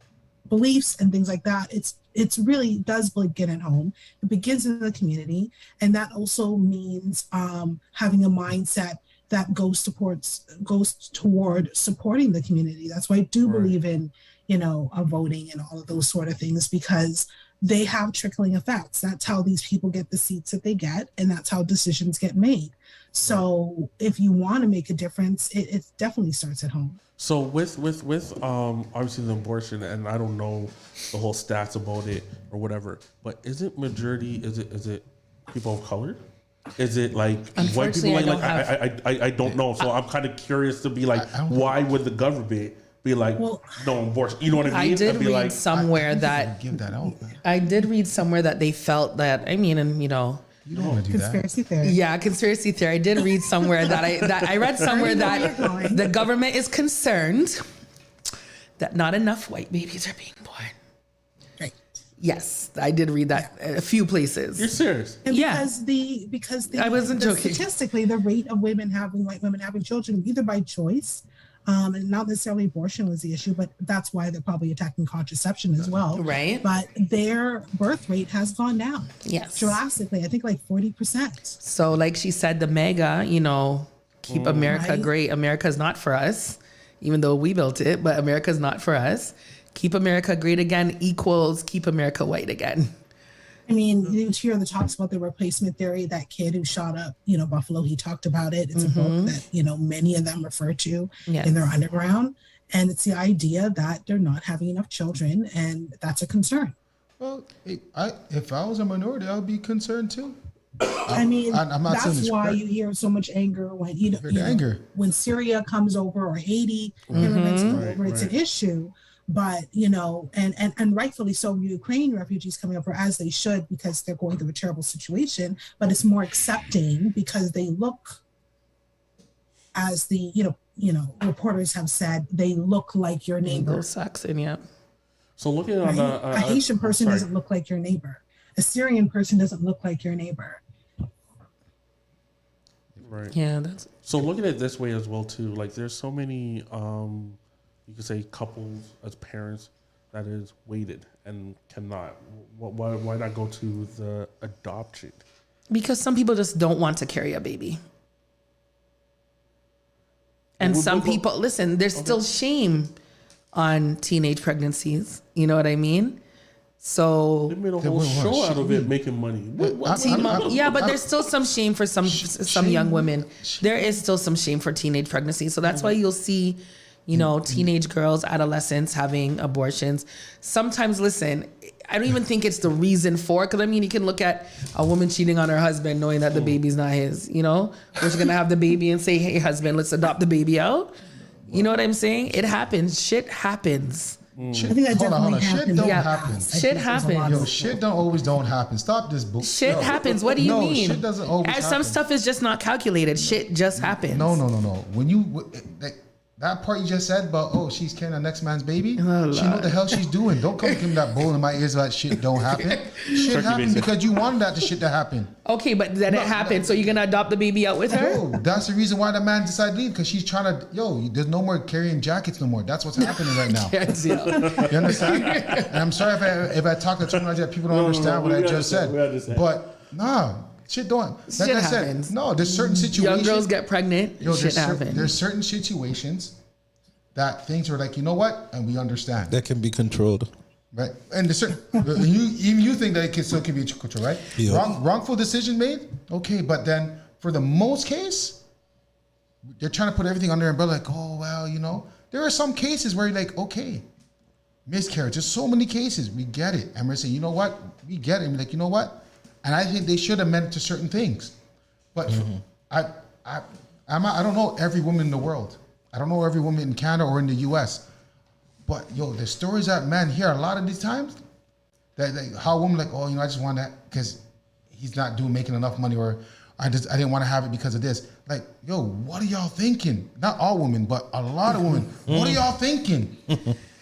beliefs and things like that, it's really does begin at home. It begins in the community, and that also means having a mindset that goes toward supporting the community. That's why I do believe in voting and all of those sort of things, because they have trickling effects. That's how these people get the seats that they get, and that's how decisions get made. So if you want to make a difference, it definitely starts at home. So with obviously the abortion, and I don't know the whole stats about it or whatever, but is it people of color? Is it like white people? I don't know. So I'm kind of curious to be like, why would the government be like, no abortion? You know what I mean? I did read somewhere that they felt that, you don't want to do conspiracy theory. Yeah, conspiracy theory. I did read somewhere that I read somewhere that the government is concerned that not enough white babies are being born. Right. Yes, I did read that a few places. You're serious? And because I wasn't joking. Statistically, the rate of white women having children, either by choice, and not necessarily abortion was the issue, but that's why they're probably attacking contraception as well. Right. But their birth rate has gone down. Yes. Drastically. I think like 40%. So like she said, the mega, keep America great. America's not for us, even though we built it, but America's not for us. Keep America great again equals keep America white again. I mean, you hear the talks about the replacement theory. That kid who shot up, Buffalo, he talked about it. It's a book that, many of them refer to in their underground. And it's the idea that they're not having enough children, and that's a concern. Well, if I was a minority, I would be concerned too. I mean, I'm not saying that's it's why correct. you hear so much anger when Anger. when Syria comes over or Haiti immigrants come over, it's an issue. But and rightfully so, Ukrainian refugees coming over, as they should, because they're going through a terrible situation. But it's more accepting because they look, as the reporters have said, they look like your neighbor. Anglo-Saxon, yeah. So looking on a Haitian person doesn't look like your neighbor. A Syrian person doesn't look like your neighbor. Right. Yeah, that's so looking at it this way as well too. Like there's so many, you could say couples as parents that is waited and cannot. Why not go to the adoption? because some people just don't want to carry a baby. And some people, listen, there's still shame on teenage pregnancies. You know what I mean? So they made a whole show out of it, making money. Yeah, but there's still some shame for some young women. There is still some shame for teenage pregnancy. So that's why you'll see, teenage girls, adolescents having abortions. Sometimes, listen, I don't even think it's the reason for it. Because, you can look at a woman cheating on her husband knowing that the baby's not his, We're just going to have the baby and say, hey, husband, let's adopt the baby out. You know what I'm saying? It happens. Shit happens. I think that definitely happens. Shit don't happen. Shit happens. Yo, shit don't happen. Stop this book. Shit happens. What do you mean? Shit doesn't always happen. Some stuff is just not calculated. Shit just happens. No. When you that part you just said about she's carrying the next man's baby, she know what the hell she's doing. Don't come give me that bull in my ears about shit don't happen. Shit happened because you wanted that shit to happen. Okay, but then it happened, so you're gonna adopt the baby out with her? No, that's the reason why the man decided to leave, because she's trying to there's no more carrying jackets no more. That's what's happening right now. Yes, You understand? And I'm sorry if I talk to terminology that people don't understand what I just said. But shit don't. Like shit I happens. said, no, there's certain situations. Young girls get pregnant. Shit happens. There's certain situations that things are like, you know what, and we understand that can be controlled. Right, and the certain you think that it still can be controlled, right? Yeah. Wrongful decision made, okay, but then for the most case, they're trying to put everything under umbrella, like, there are some cases where you're like, okay, miscarriage. There's so many cases, we get it, and we're saying, you know what, we get it, and we're like, you know what, and I think they should amend it to certain things, but I don't know every woman in the world. I don't know every woman in Canada or in the U.S. But the stories that men hear a lot of these times, that how a woman like, I just want that because he's not making enough money, or I didn't want to have it because of this. Like, what are y'all thinking? Not all women, but a lot of women. What are y'all thinking?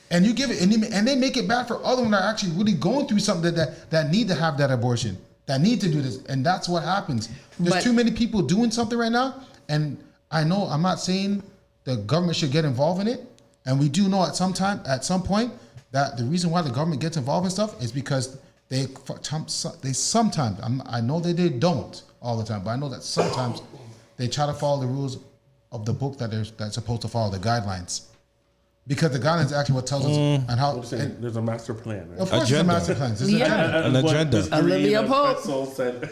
And you give it, and they make it bad for other women that are actually really going through something that need to have that abortion, that need to do this, and that's what happens. There's too many people doing something right now, and I know I'm not saying the government should get involved in it. And we do know at some point, that the reason why the government gets involved in stuff is because they sometimes, I know they don't all the time, but I know that sometimes they try to follow the rules of the book that's supposed to follow, the guidelines. Because the guidelines is actually what tells us and how. There's a master plan, right? Of course, there's a master plan. There's an agenda. Olivia Pope.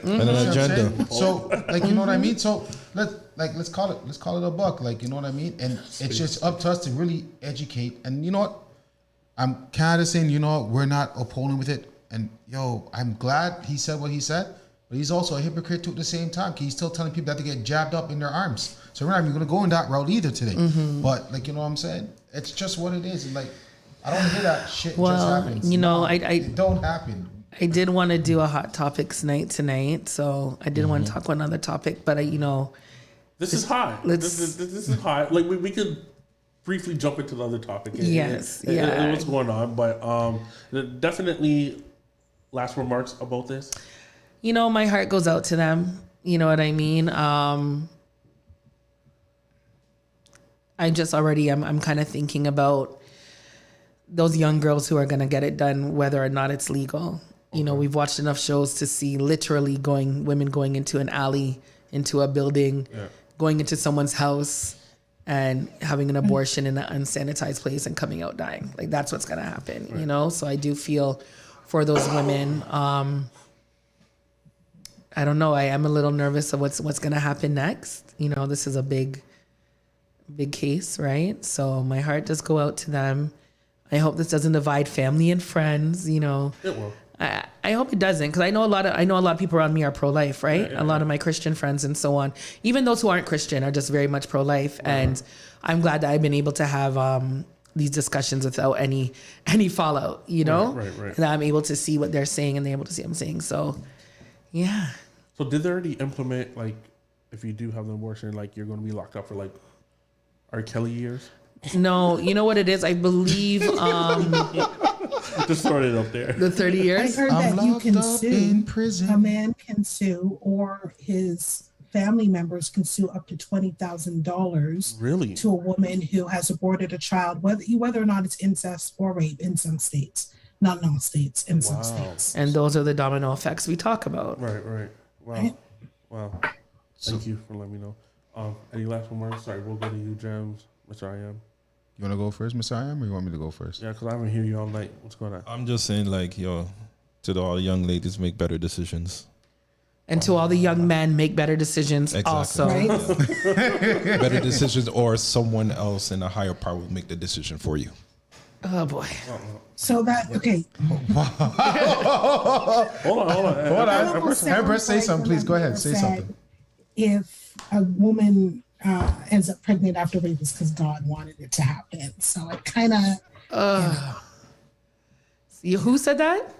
And an agenda. So, you know what I mean? So let's call it a buck. You know what I mean? And it's just up to us to really educate. And you know what? I'm kind of saying, we're not opposing with it. And I'm glad he said what he said. But he's also a hypocrite too at the same time. He's still telling people that they get jabbed up in their arms. So we're not even going to go in that route either today. But you know what I'm saying? It's just what it is. And I don't hear that shit just happens. It don't happen. I did want to do a hot topics night tonight, so I did want to talk about another topic, but this is hot. This is hot. We could briefly jump into the other topic. And what's going on, but definitely last remarks about this. My heart goes out to them. You know what I mean? I'm kind of thinking about those young girls who are going to get it done, whether or not it's legal. Okay. We've watched enough shows to see literally women going into an alley, into a building, going into someone's house and having an abortion in an unsanitized place and coming out dying. That's what's going to happen, So I do feel for those women. I don't know. I am a little nervous of what's going to happen next. This is a big case, right? So my heart does go out to them. I hope this doesn't divide family and friends, It will. I hope it doesn't, because I know a lot of people around me are pro-life, right? A lot of my Christian friends and so on. Even those who aren't Christian are just very much pro-life, and I'm glad that I've been able to have these discussions without any fallout, you know? Right. And I'm able to see what they're saying, and they're able to see what I'm saying. So, yeah. So did they already implement, like, if you do have an abortion, like, you're going to be locked up for, like, R. Kelly years? No, you know what it is? I believe just throwing it up there. the 30 years. I heard I'm that you locked can up sue. in prison. A man can sue, or his family members can sue up to $20,000. Really? To a woman who has aborted a child, whether or not it's incest or rape in some states, not in all states, in some states. And those are the domino effects we talk about. Right. Wow. Right. Wow. Thank you for letting me know. Any last remarks? Sorry, we'll go to you, Gems. Mr. I.M. You want to go first, Mr. I.M., or you want me to go first? Yeah, because I haven't heard you all night. What's going on? I'm just saying, like, yo, to all the young ladies, make better decisions. And to all the young men, make better decisions also. Right? Better decisions, or someone else in a higher power will make the decision for you. Oh, boy. So that, okay. Hold on. Empress, say something, please. Go ahead. Say something. If a woman ends up pregnant after rape, it's because God wanted it to happen. So it kind of. Who said that?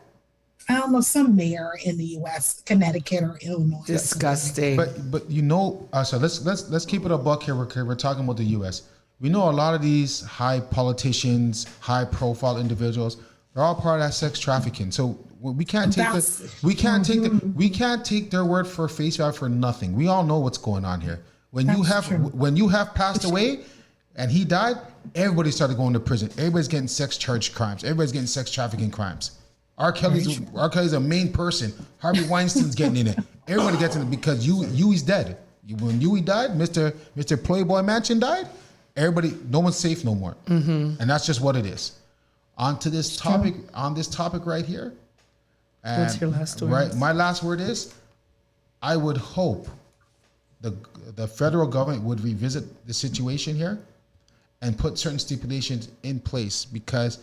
I don't know, some mayor in the U.S., Connecticut or Illinois. Disgusting. But you know, so let's keep it a buck here. We're talking about the U.S. We know a lot of these high politicians, high profile individuals, they're all part of that sex trafficking. So we can't take their word for face value for nothing. We all know what's going on here. When you have passed away and he died, everybody started going to prison. Everybody's getting sex charged crimes. Everybody's getting sex trafficking crimes. R. Kelly's a main person. Harvey Weinstein's getting in it. Everybody gets in it because Huey's dead. When Huey died, Mr. Playboy Mansion died. Everybody, no one's safe no more, and that's just what it is. On this topic right here. What's your last word? Right, my last word is, I would hope the federal government would revisit the situation here, and put certain stipulations in place, because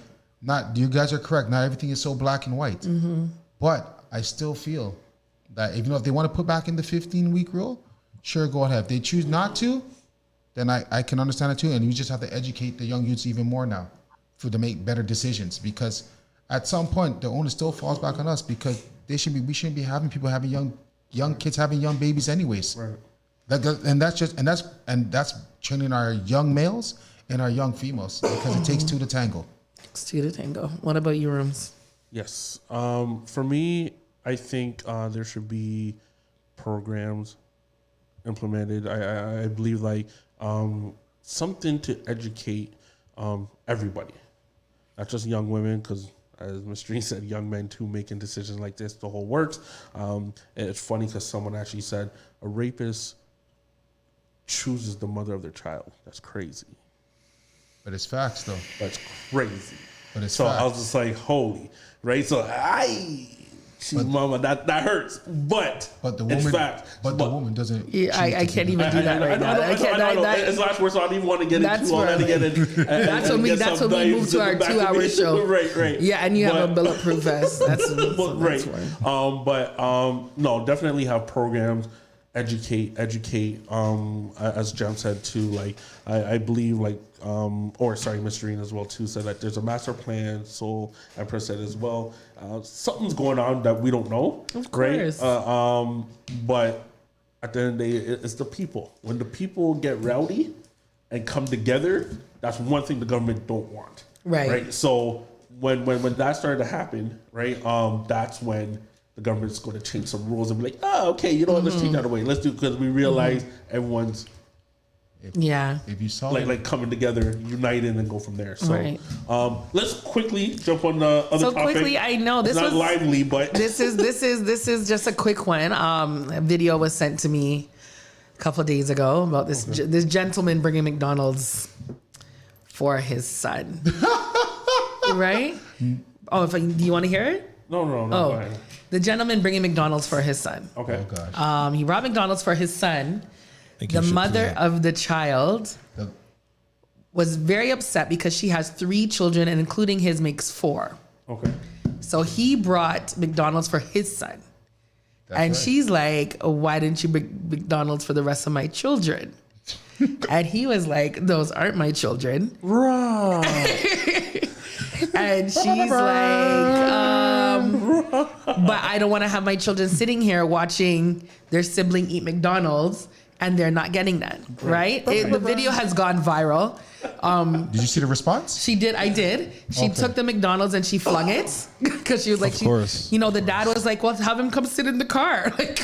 you guys are correct. Not everything is so black and white, but I still feel that if they want to put back in the 15-week rule, sure, go ahead. If they choose not to, then I can understand it too. And you just have to educate the young youths even more now to make better decisions, because at some point the onus still falls back on us, because we shouldn't be having people having young kids having young babies anyways. Right. That's training our young males and our young females, because it takes two to tango. It's two to tango. What about you, Rooms? Yes. For me, I think there should be programs implemented. I believe like something to educate everybody, not just young women, because as Ms. Green said, young men too making decisions like this, the whole works. It's funny because someone actually said a rapist chooses the mother of their child. That's crazy. But it's facts though. That's crazy. But it's so facts. I was just like, holy, right? So mama, that hurts, but the woman, it's fact. But the woman doesn't. Yeah, I can't even do that right now. I know. It's last word, so I don't even want to get into all that again. That's when we move to our 2-hour show. Right. Yeah, and you have a bulletproof vest. That's right. No, definitely have programs. Educate. As Jem said too, like I believe like Ms. Green as well too said that there's a master plan. So Empress said as well, something's going on that we don't know. Of course. Right? But at the end of the day, it's the people. When the people get rowdy and come together, that's one thing the government don't want. Right. So when that started to happen, right, that's when the government's going to change some rules and be like, oh, okay, you know what, let's take that away. Let's do it, because we realize everyone's if you saw like coming together, united, and go from there. So right. Let's quickly jump on the other topic. So quickly, I know this it's not was lively, but this is just a quick one. A video was sent to me a couple of days ago about this gentleman bringing McDonald's for his son. Right? Oh, do you want to hear it? No. Oh, go ahead. The gentleman bringing McDonald's for his son. Okay. Oh gosh. He brought McDonald's for his son. The mother of the child was very upset because she has 3 children, and including his makes 4. Okay. So he brought McDonald's for his son. And right. she's like, why didn't you bring McDonald's for the rest of my children? And he was like, those aren't my children. Right. And she's like, but I don't want to have my children sitting here watching their sibling eat McDonald's and they're not getting that, right? The video has gone viral. Did you see the response? She did. I did. She took the McDonald's and she flung it because she was like, Of course. you know, the dad was like, well, have him come sit in the car. Like,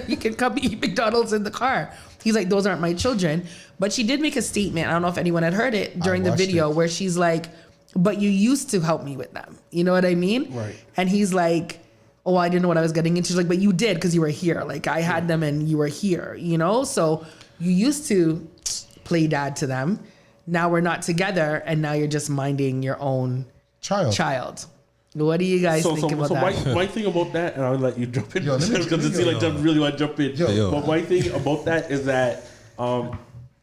he can come eat McDonald's in the car. He's like, those aren't my children. But she did make a statement. I don't know if anyone had heard it during the video where she's like, but you used to help me with them. You know what I mean? Right. And he's like, oh, I didn't know what I was getting into. She's like, but you did because you were here. Like, I had them and you were here, you know? So you used to play dad to them. Now we're not together, and now you're just minding your own child. What do you guys think about that? My thing about that, and I'll let you jump in Yo, let me- because it seems like John really want to jump in. Yo. But my thing about that is that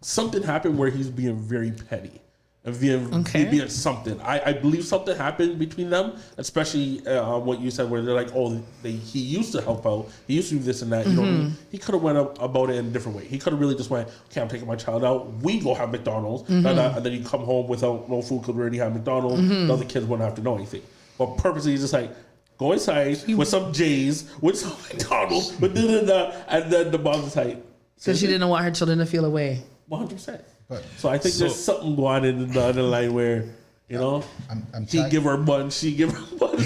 something happened where he's being very petty. And being something. I believe something happened between them, especially what you said, where they're like, oh, he used to help out. He used to do this and that. You know, he could have went about it in a different way. He could have really just went, okay, I'm taking my child out. We go have McDonald's. And then you come home without no food because we already have McDonald's. The other kids wouldn't have to know anything. But purposely, he's just like, go inside with some J's, with some McDonald's, and then the mom's like, Because she didn't want her children to feel away. 100%. So I think there's something going in the other line where, you know, he give her bun, she give her bun.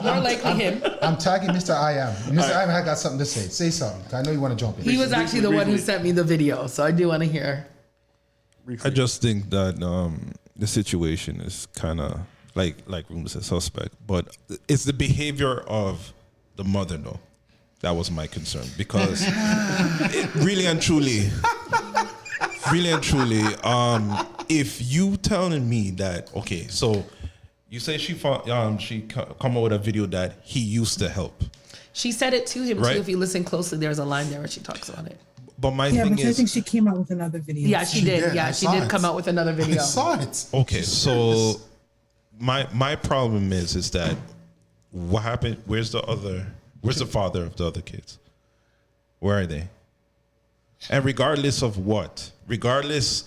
More likely him. I'm tagging Mr. I Am. Mr. I Am had got something to say. Say something. I know you want to jump in. He was actually the one who sent me the video, so I do want to hear. I just think that the situation is kind of like Room said, suspect, but it's the behavior of the mother, though. That was my concern because it really and truly, if you telling me that, okay, so you say she come out with a video that he used to help. She said it to him right? too. If you listen closely, there's a line there where she talks about it. But my thing is, I think she came out with another video. Yeah, she did. Yeah, she did come out with another video. I saw it. Okay, so my problem is that what happened? Where's the father of the other kids? Where are they? And regardless of what, regardless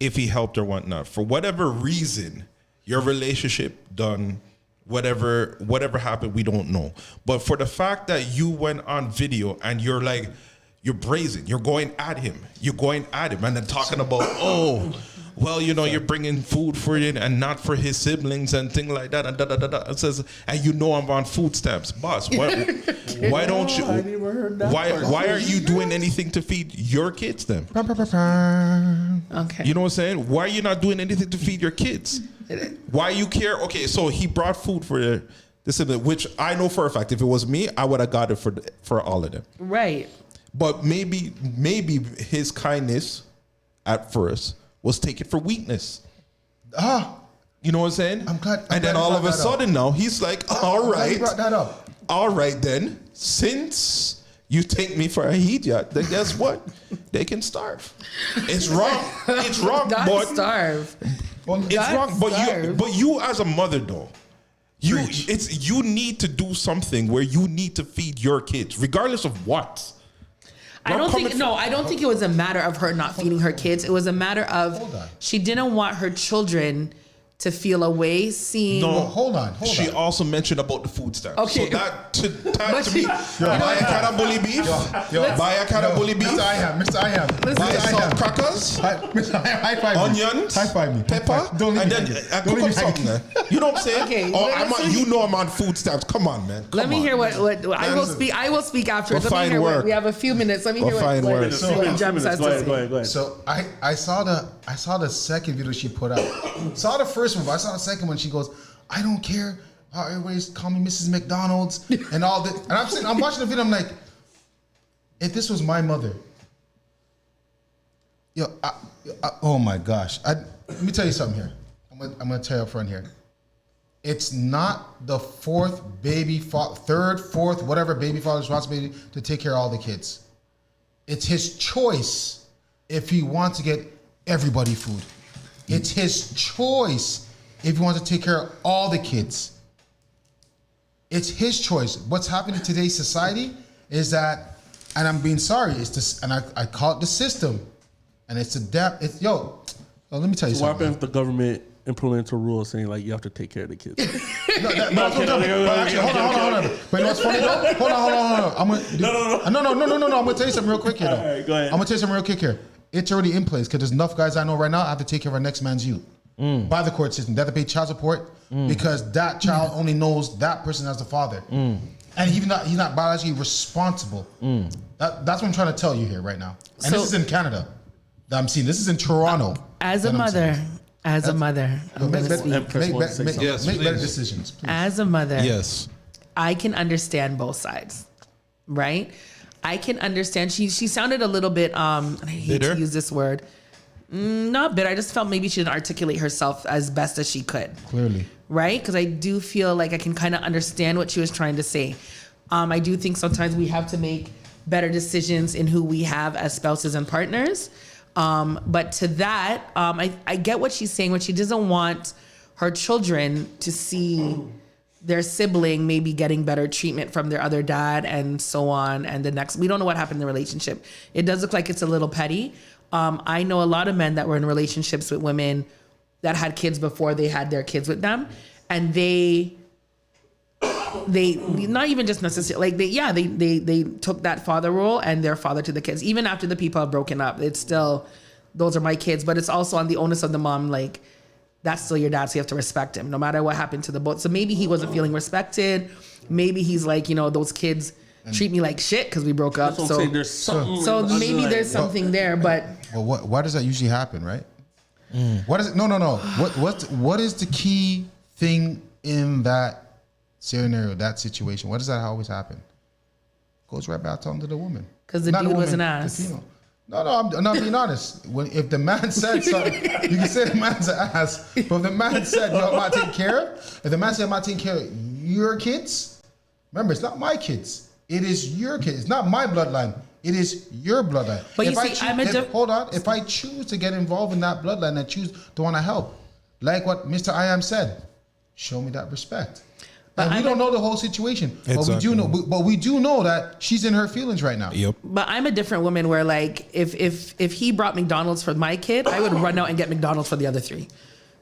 if he helped or whatnot, for whatever reason, your relationship done, whatever happened, we don't know. But for the fact that you went on video and you're brazen, you're going at him, and then talking about, oh, well, you know, you're bringing food for it and not for his siblings and things like that, and It says, and you know I'm on food stamps, boss. Why don't you? I never heard that. Why are you doing anything to feed your kids then? Okay. You know what I'm saying? Why are you not doing anything to feed your kids? Why you care? Okay, so he brought food for the sibling, which I know for a fact, if it was me, I would have got it for all of them. Right. But maybe his kindness at first was taken for weakness. You know what I'm saying? I'm glad. And then all of a sudden now he's like, all right. You brought that up. All right then, since you take me for a idiot, then guess what? They can starve. It's wrong. It's wrong, Not but starve. it's wrong. But you as a mother though, you need to do something where you need to feed your kids, regardless of what. I don't think it was a matter of her not feeding her kids. It was a matter of she didn't want her children to feel away seeing. No, hold on. She also mentioned about the food stamps. Okay. So that to me, buy a can of bully beef. Buy a can of bully beef. Mr. I Am. Buy salt crackers. Mr. I Am, high five me. Onions. High five me. Pepper. Don't leave and me then hanging. cook Don't leave up me something. hanging. You know what I'm saying? Okay, I'm on food stamps. Come on, man. Let me hear what I will speak. I will speak afterwards. Let me hear what we have a few minutes. Let me hear what Gems has to say. Go ahead. So I saw the second video she put out. Saw the first one, but I saw the second one. She goes, I don't care how everybody's calling me Mrs. McDonald's and all that. And I'm watching the video. I'm like, if this was my mother, oh my gosh. Let me tell you something here. I'm gonna tell you up front here. It's not the third, fourth, whatever baby father's responsibility to take care of all the kids. It's his choice if he wants to get everybody food. It's his choice if he wants to take care of all the kids. It's his choice. What's happening in today's society is that, and I'm being sorry, it's this, and I call it the system, and it's let me tell you So what something. happens if the government implements a rule saying like you have to take care of the kids? Hold on. But you know what's funny though? Hold on. I'm gonna, no. I'm gonna tell you something real quick here though. All right, go ahead. I'm gonna tell you something real quick here. It's already in place because there's enough guys I know right now I have to take care of our next man's youth by the court system. They have to pay child support because that child only knows that person as the father, and he's not biologically responsible. That's what I'm trying to tell you here right now. And this is in Canada. That I'm seeing. This is in Toronto. As a mother, I'm make gonna speak. better decisions. Please. As a mother, Yes. I can understand both sides, right? I can understand. She sounded a little bit, and I hate Bitter? to use this word, not bitter. I just felt maybe she didn't articulate herself as best as she could. Clearly. Right? Because I do feel like I can kind of understand what she was trying to say. I do think sometimes we have to make better decisions in who we have as spouses and partners. But to that, I get what she's saying, when she doesn't want her children to see their sibling maybe getting better treatment from their other dad and so on. And we don't know what happened in the relationship. It does look like it's a little petty. I know a lot of men that were in relationships with women that had kids before they had their kids with them. And they not even just necessarily, like they took that father role and their father to the kids. Even after the people have broken up, it's still, those are my kids. But it's also on the onus of the mom, like, that's still your dad, so you have to respect him no matter what happened to the both. So maybe he wasn't feeling respected. Maybe he's like, those kids treat me like shit because we broke up. So there's something. So maybe there's something there, but Well, why does that usually happen, right? What is it? No. What is the key thing in that scenario, that situation? What does that always happen? Goes right back onto the woman. Because the dude was an ass. No, I'm not being honest. If the man said something, you can say the man's an ass. But if the man said, I'm not taking care of, if the man said, I'm not taking care of your kids, remember, it's not my kids. It is your kids. It's not my bloodline. It is your bloodline. But Hold on. If I choose to get involved in that bloodline, I choose to want to help. Like what Mr. I.M. said, show me that respect. And we don't know the whole situation, Exactly. but we do know that she's in her feelings right now. Yep. But I'm a different woman where, like, if he brought McDonald's for my kid, I would run out and get McDonald's for the other three.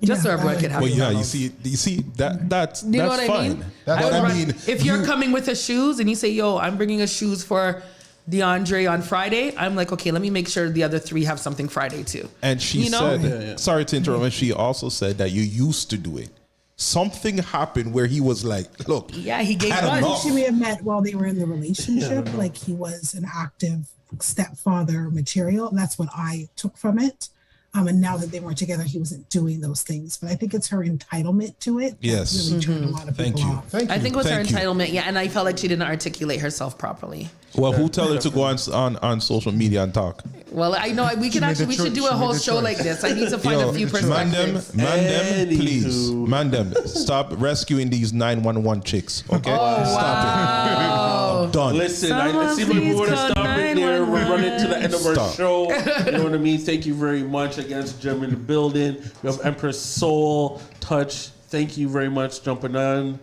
Just so everyone could have Well, yeah, McDonald's. you see that's You know that's what fine. I mean? But I mean, if you're coming with the shoes and you say, yo, I'm bringing us shoes for DeAndre on Friday, I'm like, okay, let me make sure the other three have something Friday too. And she said, sorry to interrupt, and she also said that you used to do it. Something happened where he was like, look. Yeah, he gave I one. think she may have met while they were in the relationship, like he was an active stepfather material. That's what I took from it. And now that they weren't together, he wasn't doing those things. But I think it's her entitlement to it. Yes. That really turned a lot of people off. I think it was her entitlement, yeah, and I felt like she didn't articulate herself properly. Well, who tell her to go on social media and talk? Well, I know we should do a whole show like this. I need to find a few perspectives. Man them, stop rescuing these 911 chicks, okay? Wow. Stop it. Done. Listen, I see we want to stop it there. We're running to the end of our show. You know what I mean? Thank you very much. Against Jim in the building. We have Empress Soul, Touch. Thank you very much jumping on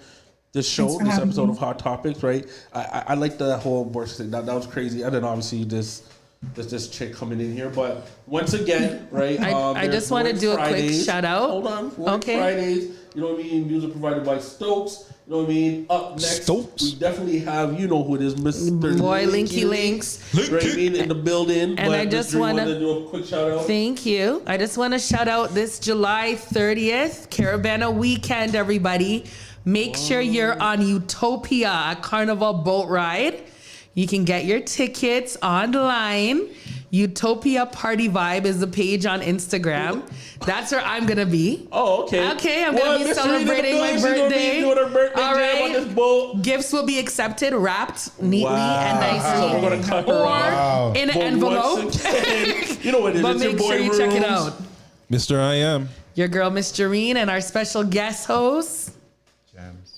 this show, this episode of Hot Topics, right? I like the whole abortion thing. That was crazy. And then obviously this chick coming in here. But once again, right? I just want to do a quick shout out. Hold on. Okay. Fridays. You know what I mean? Music provided by Stokes. You know what I mean? Up next, Stokes. we definitely have, you know who it is, Mr. Boy Linky Links. Right, in the building. And I just want to do a quick shout out. Thank you. I just want to shout out this July 30th, Caravana Weekend, everybody. Make sure you're on Utopia, a carnival boat ride. You can get your tickets online. Utopia Party Vibe is the page on Instagram. That's where I'm gonna be. Oh, okay. Okay, I'm gonna be celebrating my birthday. Doing her birthday All right. on this boat. Gifts will be accepted, wrapped neatly and nicely, So we're gonna cut her off. in an But envelope. once again, you know what it is. But It's your make boy sure you check it Rooms. out. Mr. I am. Your girl, Miss Jareen, and our special guest host.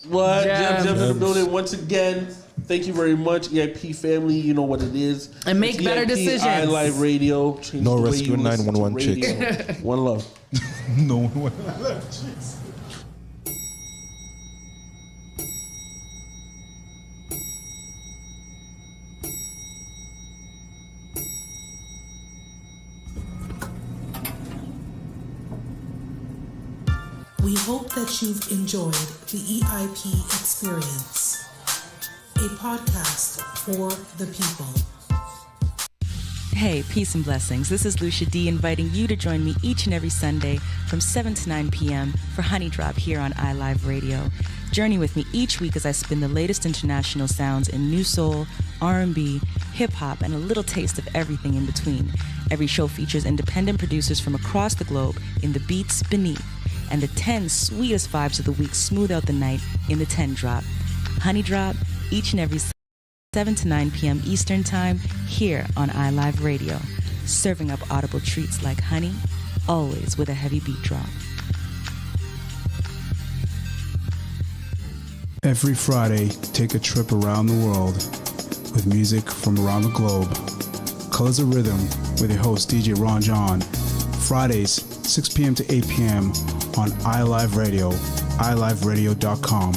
What? Gems. Gems in the building once again. Thank you very much, E.I.P. family. You know what it is. And make It's better E.I.P. decisions. iLive Radio. Change No the way rescuing you listen to 911 radio. chicks. One love. No. We hope that you've enjoyed the E.I.P experience, a podcast for the people. Hey, peace and blessings. This is Lucia D inviting you to join me each and every Sunday from 7 to 9 p.m. for Honey Drop here on iLive Radio. Journey with me each week as I spin the latest international sounds in new soul, R&B, hip-hop, and a little taste of everything in between. Every show features independent producers from across the globe in the beats beneath, and the 10 sweetest vibes of the week smooth out the night in the 10 Drop. Honey Drop, each and every 7 to 9 p.m. Eastern Time, here on iLive Radio, serving up audible treats like honey, always with a heavy beat drop. Every Friday, take a trip around the world with music from around the globe. Colors of Rhythm with your host DJ Ron John. Fridays, 6 p.m. to 8 p.m. on iLive Radio, iliveradio.com.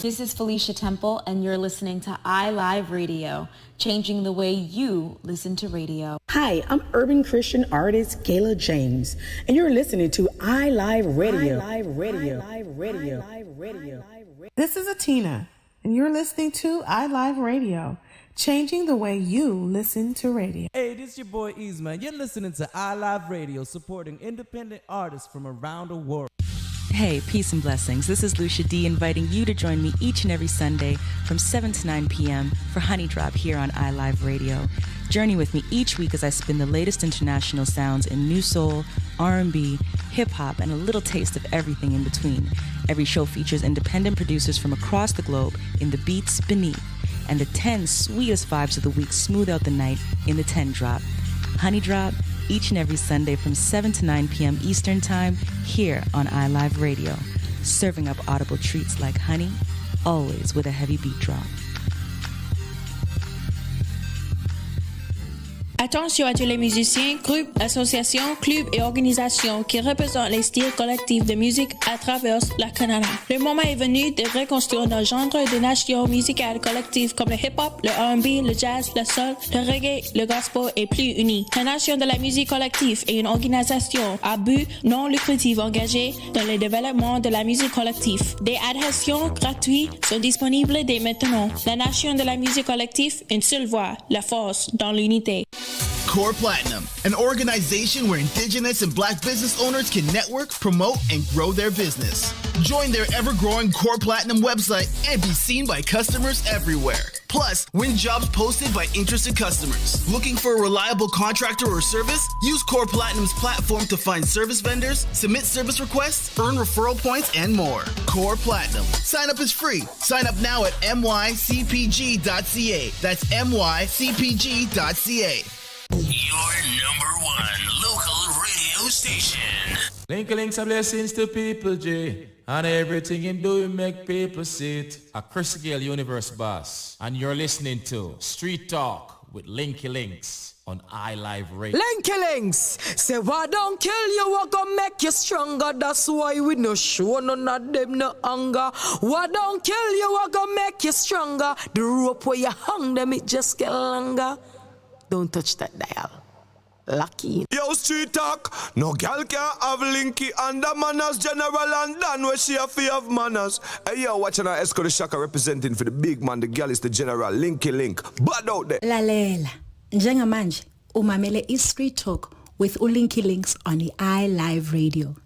This is Felicia Temple, and you're listening to iLive Radio, changing the way you listen to radio. Hi, I'm urban Christian artist Kayla James, and you're listening to iLive Radio. This is Atina, and you're listening to iLive Radio, changing the way you listen to radio. Hey, this is your boy Easeman. You're listening to iLive Radio, supporting independent artists from around the world. Hey, peace and blessings. This is Lucia D inviting you to join me each and every Sunday from 7 to 9 p.m. for Honey Drop here on iLive Radio. Journey with me each week as I spin the latest international sounds in new soul, R&B, hip-hop, and a little taste of everything in between. Every show features independent producers from across the globe in the beats beneath, and the 10 sweetest vibes of the week smooth out the night in the 10 Drop. Honey Drop, each and every Sunday from 7 to 9 p.m. Eastern Time, here on iLive Radio, serving up audible treats like honey, always with a heavy beat drop. Attention à tous les musiciens, groupes, associations, clubs et organisations qui représentent les styles collectifs de musique à travers le Canada. Le moment est venu de reconstruire nos genres de nations musicales collectives comme le hip-hop, le R&B, le jazz, le soul, le reggae, le gospel et plus unis. La Nation de la musique collective est une organisation à but non lucratif engagée dans le développement de la musique collective. Des adhésions gratuites sont disponibles dès maintenant. La Nation de la musique collective, une seule voix, la force dans l'unité. Core Platinum, an organization where Indigenous and Black business owners can network, promote, and grow their business. Join their ever-growing Core Platinum website and be seen by customers everywhere. Plus, win jobs posted by interested customers. Looking for a reliable contractor or service? Use Core Platinum's platform to find service vendors, submit service requests, earn referral points, and more. Core Platinum. Sign up is free. Sign up now at mycpg.ca. That's mycpg.ca. Your number one local radio station. Links are blessings to people, J. And everything you do, you make people see it. A Chris Gale Universe Boss. And you're listening to Street Talk with Linky Links on iLive Radio. Linky Links! Say what don't kill you, what gonna make you stronger. That's why we no show none of them no hunger. What don't kill you, what gonna make you stronger. The rope where you hung them, it just get longer. Don't touch that dial. Lucky. Yo, Street Talk. No gal can have Linky and the manners general and done where she have fear of manners. Hey, yo, watching our Esco the Shaka representing for the big man. The gal is the general Linky Link. Bad out there. La lela. Njenga manje. Umamele is Street Talk with Ulinky Links on the iLive Radio.